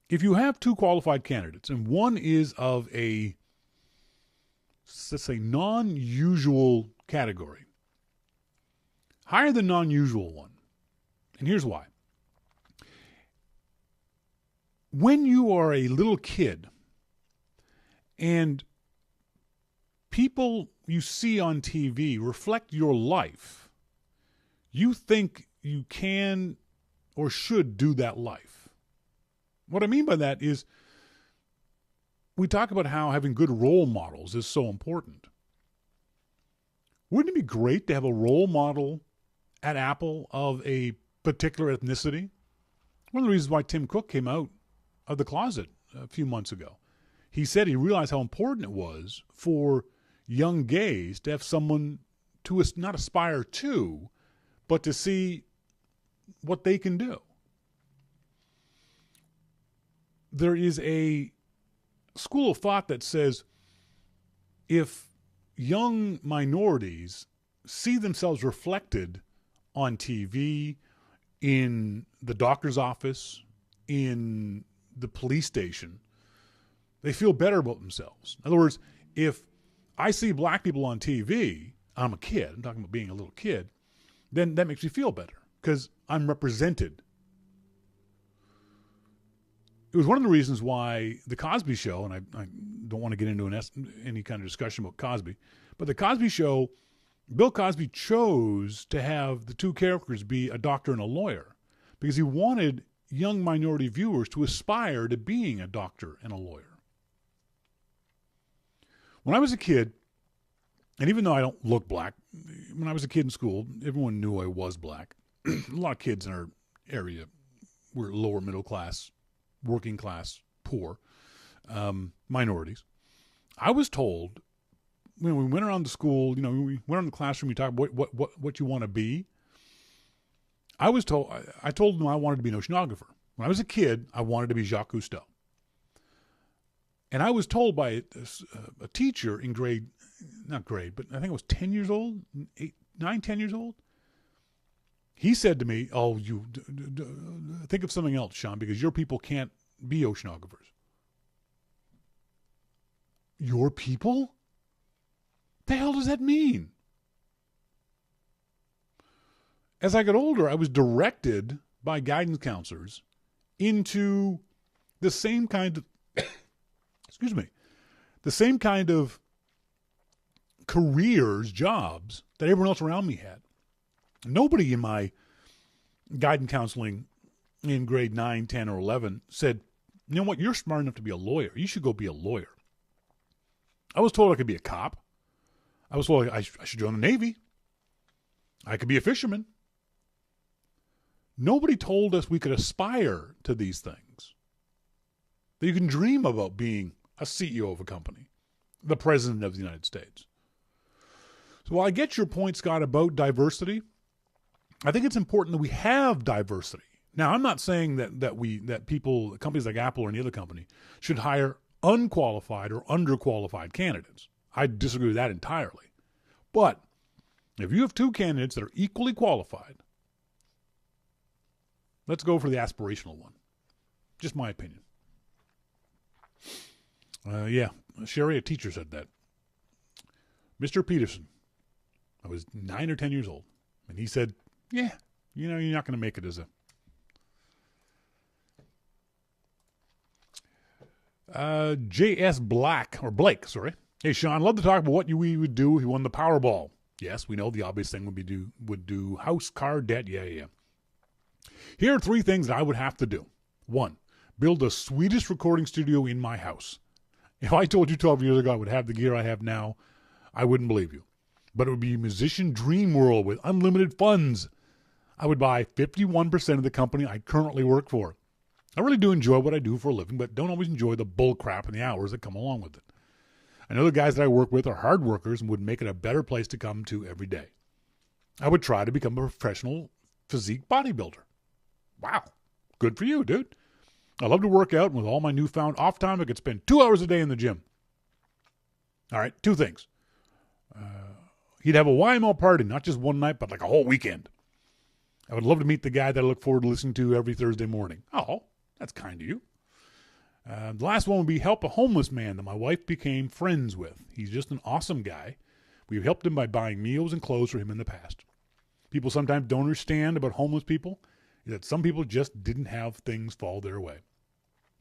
if you have two qualified candidates, and one is of a, let's say, non-usual category, hire the non-usual one. And here's why. When you are a little kid and people you see on TV reflect your life, you think you can or should do that life. What I mean by that is we talk about how having good role models is so important. Wouldn't it be great to have a role model at Apple of a particular ethnicity? One of the reasons why Tim Cook came out of the closet a few months ago. He said he realized how important it was for young gays to have someone to not aspire to, but to see what they can do. There is a school of thought that says if young minorities see themselves reflected on TV, in the doctor's office, in the police station, they feel better about themselves. In other words, if I see black people on TV, I'm a kid, I'm talking about being a little kid, then that makes me feel better because I'm represented. It was one of the reasons why the Cosby Show, and I don't want to get into any kind of discussion about Cosby, but the Cosby Show, Bill Cosby chose to have the two characters be a doctor and a lawyer because he wanted young minority viewers to aspire to being a doctor and a lawyer. When I was a kid, and even though I don't look black, when I was a kid in school, everyone knew I was black. A lot of kids in our area were lower middle class, working class, poor, minorities. I was told when we went around the school, we went around the classroom, we talked about what you want to be. I told them I wanted to be an oceanographer. When I was a kid, I wanted to be Jacques Cousteau. And I was told by a teacher in not grade, but I think I was 10 years old, 10 years old. He said to me, "Oh, you think of something else, Shawn, because your people can't be oceanographers." Your people? The hell does that mean? As I got older, I was directed by guidance counselors into the same kind of, the same kind of careers, jobs that everyone else around me had. Nobody in my guidance counseling in grade 9, 10, or 11 said, "You know what, you're smart enough to be a lawyer. You should go be a lawyer." I was told I could be a cop. I was told I should join the Navy. I could be a fisherman. Nobody told us we could aspire to these things. That you can dream about being a CEO of a company, the President of the United States. So while I get your point, Scott, about diversity, I think it's important that we have diversity. Now, I'm not saying that people, companies like Apple or any other company, should hire unqualified or underqualified candidates. I disagree with that entirely. But if you have two candidates that are equally qualified, let's go for the aspirational one. Just my opinion. Yeah, Sherry, a teacher, said that. Mr. Peterson, I was 9 or 10 years old, and he said, "Yeah, you're not going to make it as a..." J.S. Blake, sorry. "Hey, Shawn, love to talk about what we would do if we won the Powerball." Yes, we know the obvious thing would do house, car, debt. Yeah. Here are 3 things that I would have to do. 1, build the sweetest recording studio in my house. If I told you 12 years ago I would have the gear I have now, I wouldn't believe you. But it would be a musician dream world with unlimited funds. I would buy 51% of the company I currently work for. I really do enjoy what I do for a living, but don't always enjoy the bull crap and the hours that come along with it. I know the guys that I work with are hard workers and would make it a better place to come to every day. I would try to become a professional physique bodybuilder. Wow. Good for you, dude. I love to work out, and with all my newfound off time, I could spend 2 hours a day in the gym. All right, 2 things. He'd have a YMO party, not just one night, but like a whole weekend. I would love to meet the guy that I look forward to listening to every Thursday morning. Oh, that's kind of you. The last one would be help a homeless man that my wife became friends with. He's just an awesome guy. We've helped him by buying meals and clothes for him in the past. People sometimes don't understand about homeless people is that some people just didn't have things fall their way.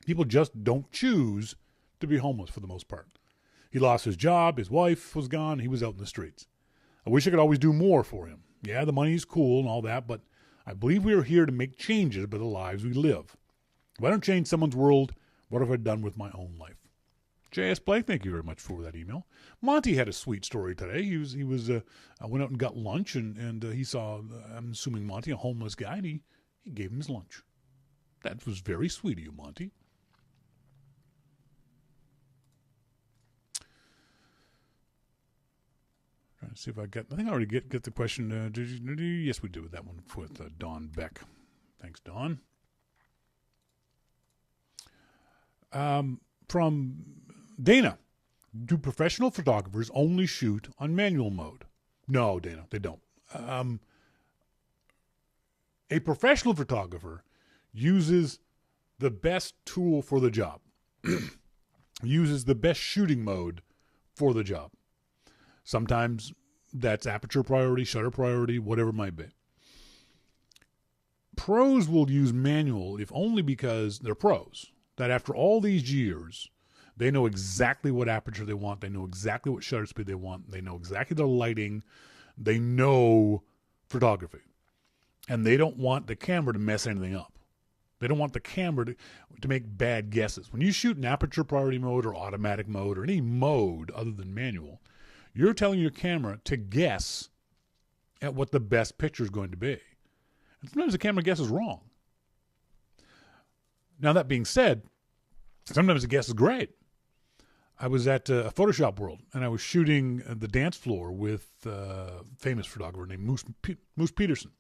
People just don't choose to be homeless for the most part. He lost his job, his wife was gone, he was out in the streets. I wish I could always do more for him. Yeah, the money's cool and all that, but I believe we are here to make changes by the lives we live. If I don't change someone's world, what have I done with my own life? J.S. Blake, thank you very much for that email. Monty had a sweet story today. He went out and got lunch, and he saw, I'm assuming Monty, a homeless guy, and he gave him his lunch. That was very sweet of you, Monty. Trying to see if I think I already get the question. Yes, we did with that one with Don Beck. Thanks, Don. From Dana, do professional photographers only shoot on manual mode? No, Dana, they don't. A professional photographer uses the best tool for the job, uses the best shooting mode for the job. Sometimes that's aperture priority, shutter priority, whatever it might be. Pros will use manual if only because they're pros. That after all these years, they know exactly what aperture they want. They know exactly what shutter speed they want. They know exactly their lighting. They know photography. And they don't want the camera to mess anything up. They don't want the camera to make bad guesses. When you shoot in aperture priority mode or automatic mode or any mode other than manual, you're telling your camera to guess at what the best picture is going to be. And sometimes the camera guesses wrong. Now, that being said, sometimes the guess is great. I was at a Photoshop World, and I was shooting the dance floor with a famous photographer named Moose Peterson.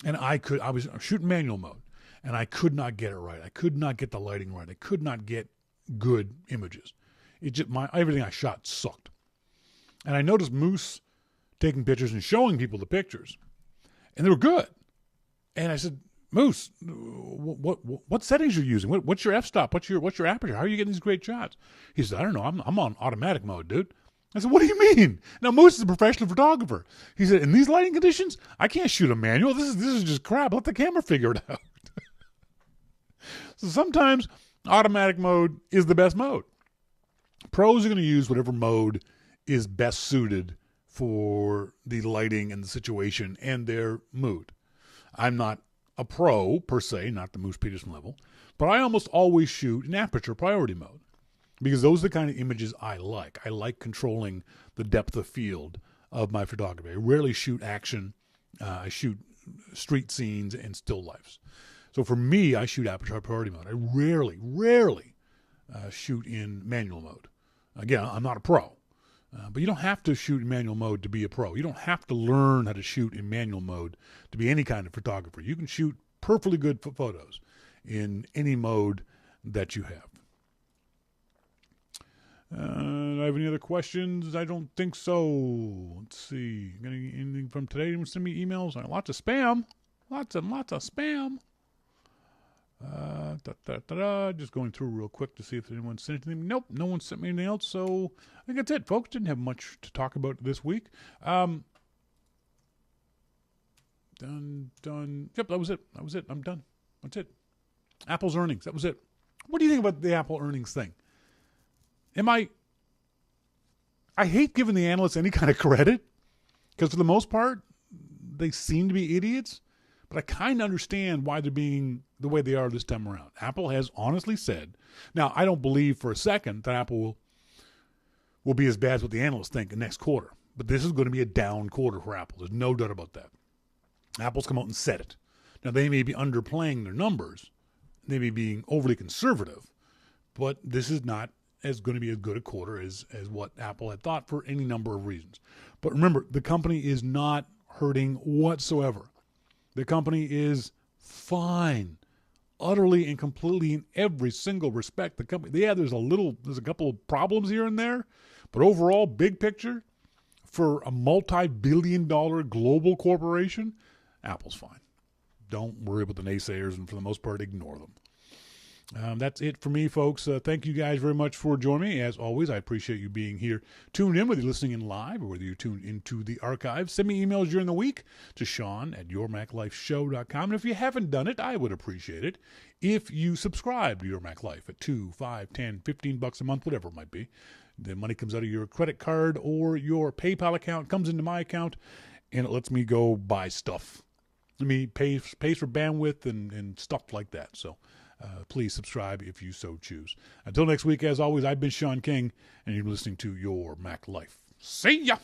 And I was shooting manual mode, and I could not get it right. I could not get the lighting right. I could not get good images. Everything I shot sucked. And I noticed Moose taking pictures and showing people the pictures, and they were good. And I said, Moose, what settings are you using? What's your f-stop? What's your aperture? How are you getting these great shots? He said, I don't know. I'm on automatic mode, dude. I said, what do you mean? Now, Moose is a professional photographer. He said, in these lighting conditions, I can't shoot a manual. This is just crap. Let the camera figure it out. So sometimes automatic mode is the best mode. Pros are going to use whatever mode is best suited for the lighting and the situation and their mood. I'm not a pro per se, not the Moose Peterson level, but I almost always shoot in aperture priority mode because those are the kind of images I like. I like controlling the depth of field of my photography. I rarely shoot action. I shoot street scenes and still lifes. So for me, I shoot aperture priority mode. I rarely shoot in manual mode. Again, I'm not a pro. But you don't have to shoot in manual mode to be a pro. You don't have to learn how to shoot in manual mode to be any kind of photographer. You can shoot perfectly good photos in any mode that you have. Do I have any other questions? I don't think so. Let's see. Got anything from today? Anyone send me emails? Lots of spam. Lots of spam. Just going through real quick to see if anyone sent anything. Nope, no one sent me anything else. So I think that's it, folks. Didn't have much to talk about this week. Done. Yep, that was it. I'm done. That's it. Apple's earnings. That was it. What do you think about the Apple earnings thing? I hate giving the analysts any kind of credit because for the most part, they seem to be idiots. But I kind of understand why they're being the way they are this time around. Apple has honestly said, now I don't believe for a second that Apple will be as bad as what the analysts think in next quarter. But this is going to be a down quarter for Apple. There's no doubt about that. Apple's come out and said it. Now they may be underplaying their numbers. They may be being overly conservative. But this is not going to be as good a quarter as what Apple had thought for any number of reasons. But remember, the company is not hurting whatsoever. The company is fine, utterly and completely in every single respect. The company, there's a couple of problems here and there, but overall, big picture, for a multi-billion-dollar global corporation, Apple's fine. Don't worry about the naysayers, and for the most part, ignore them. That's it for me, folks. Thank you guys very much for joining me. As always, I appreciate you being here, tuned in, whether you're listening in live or whether you're tuned into the archives. Send me emails during the week to Shawn@YourMacLifeShow.com. And if you haven't done it, I would appreciate it if you subscribe to Your Mac Life at $2, $5, $10, $15 a month, whatever it might be. The money comes out of your credit card or your PayPal account, comes into my account, and it lets me go buy stuff. Let me pay for bandwidth and stuff like that. So Please subscribe if you so choose. Until next week, as always, I've been Shawn King, and you're listening to Your Mac Life. See ya!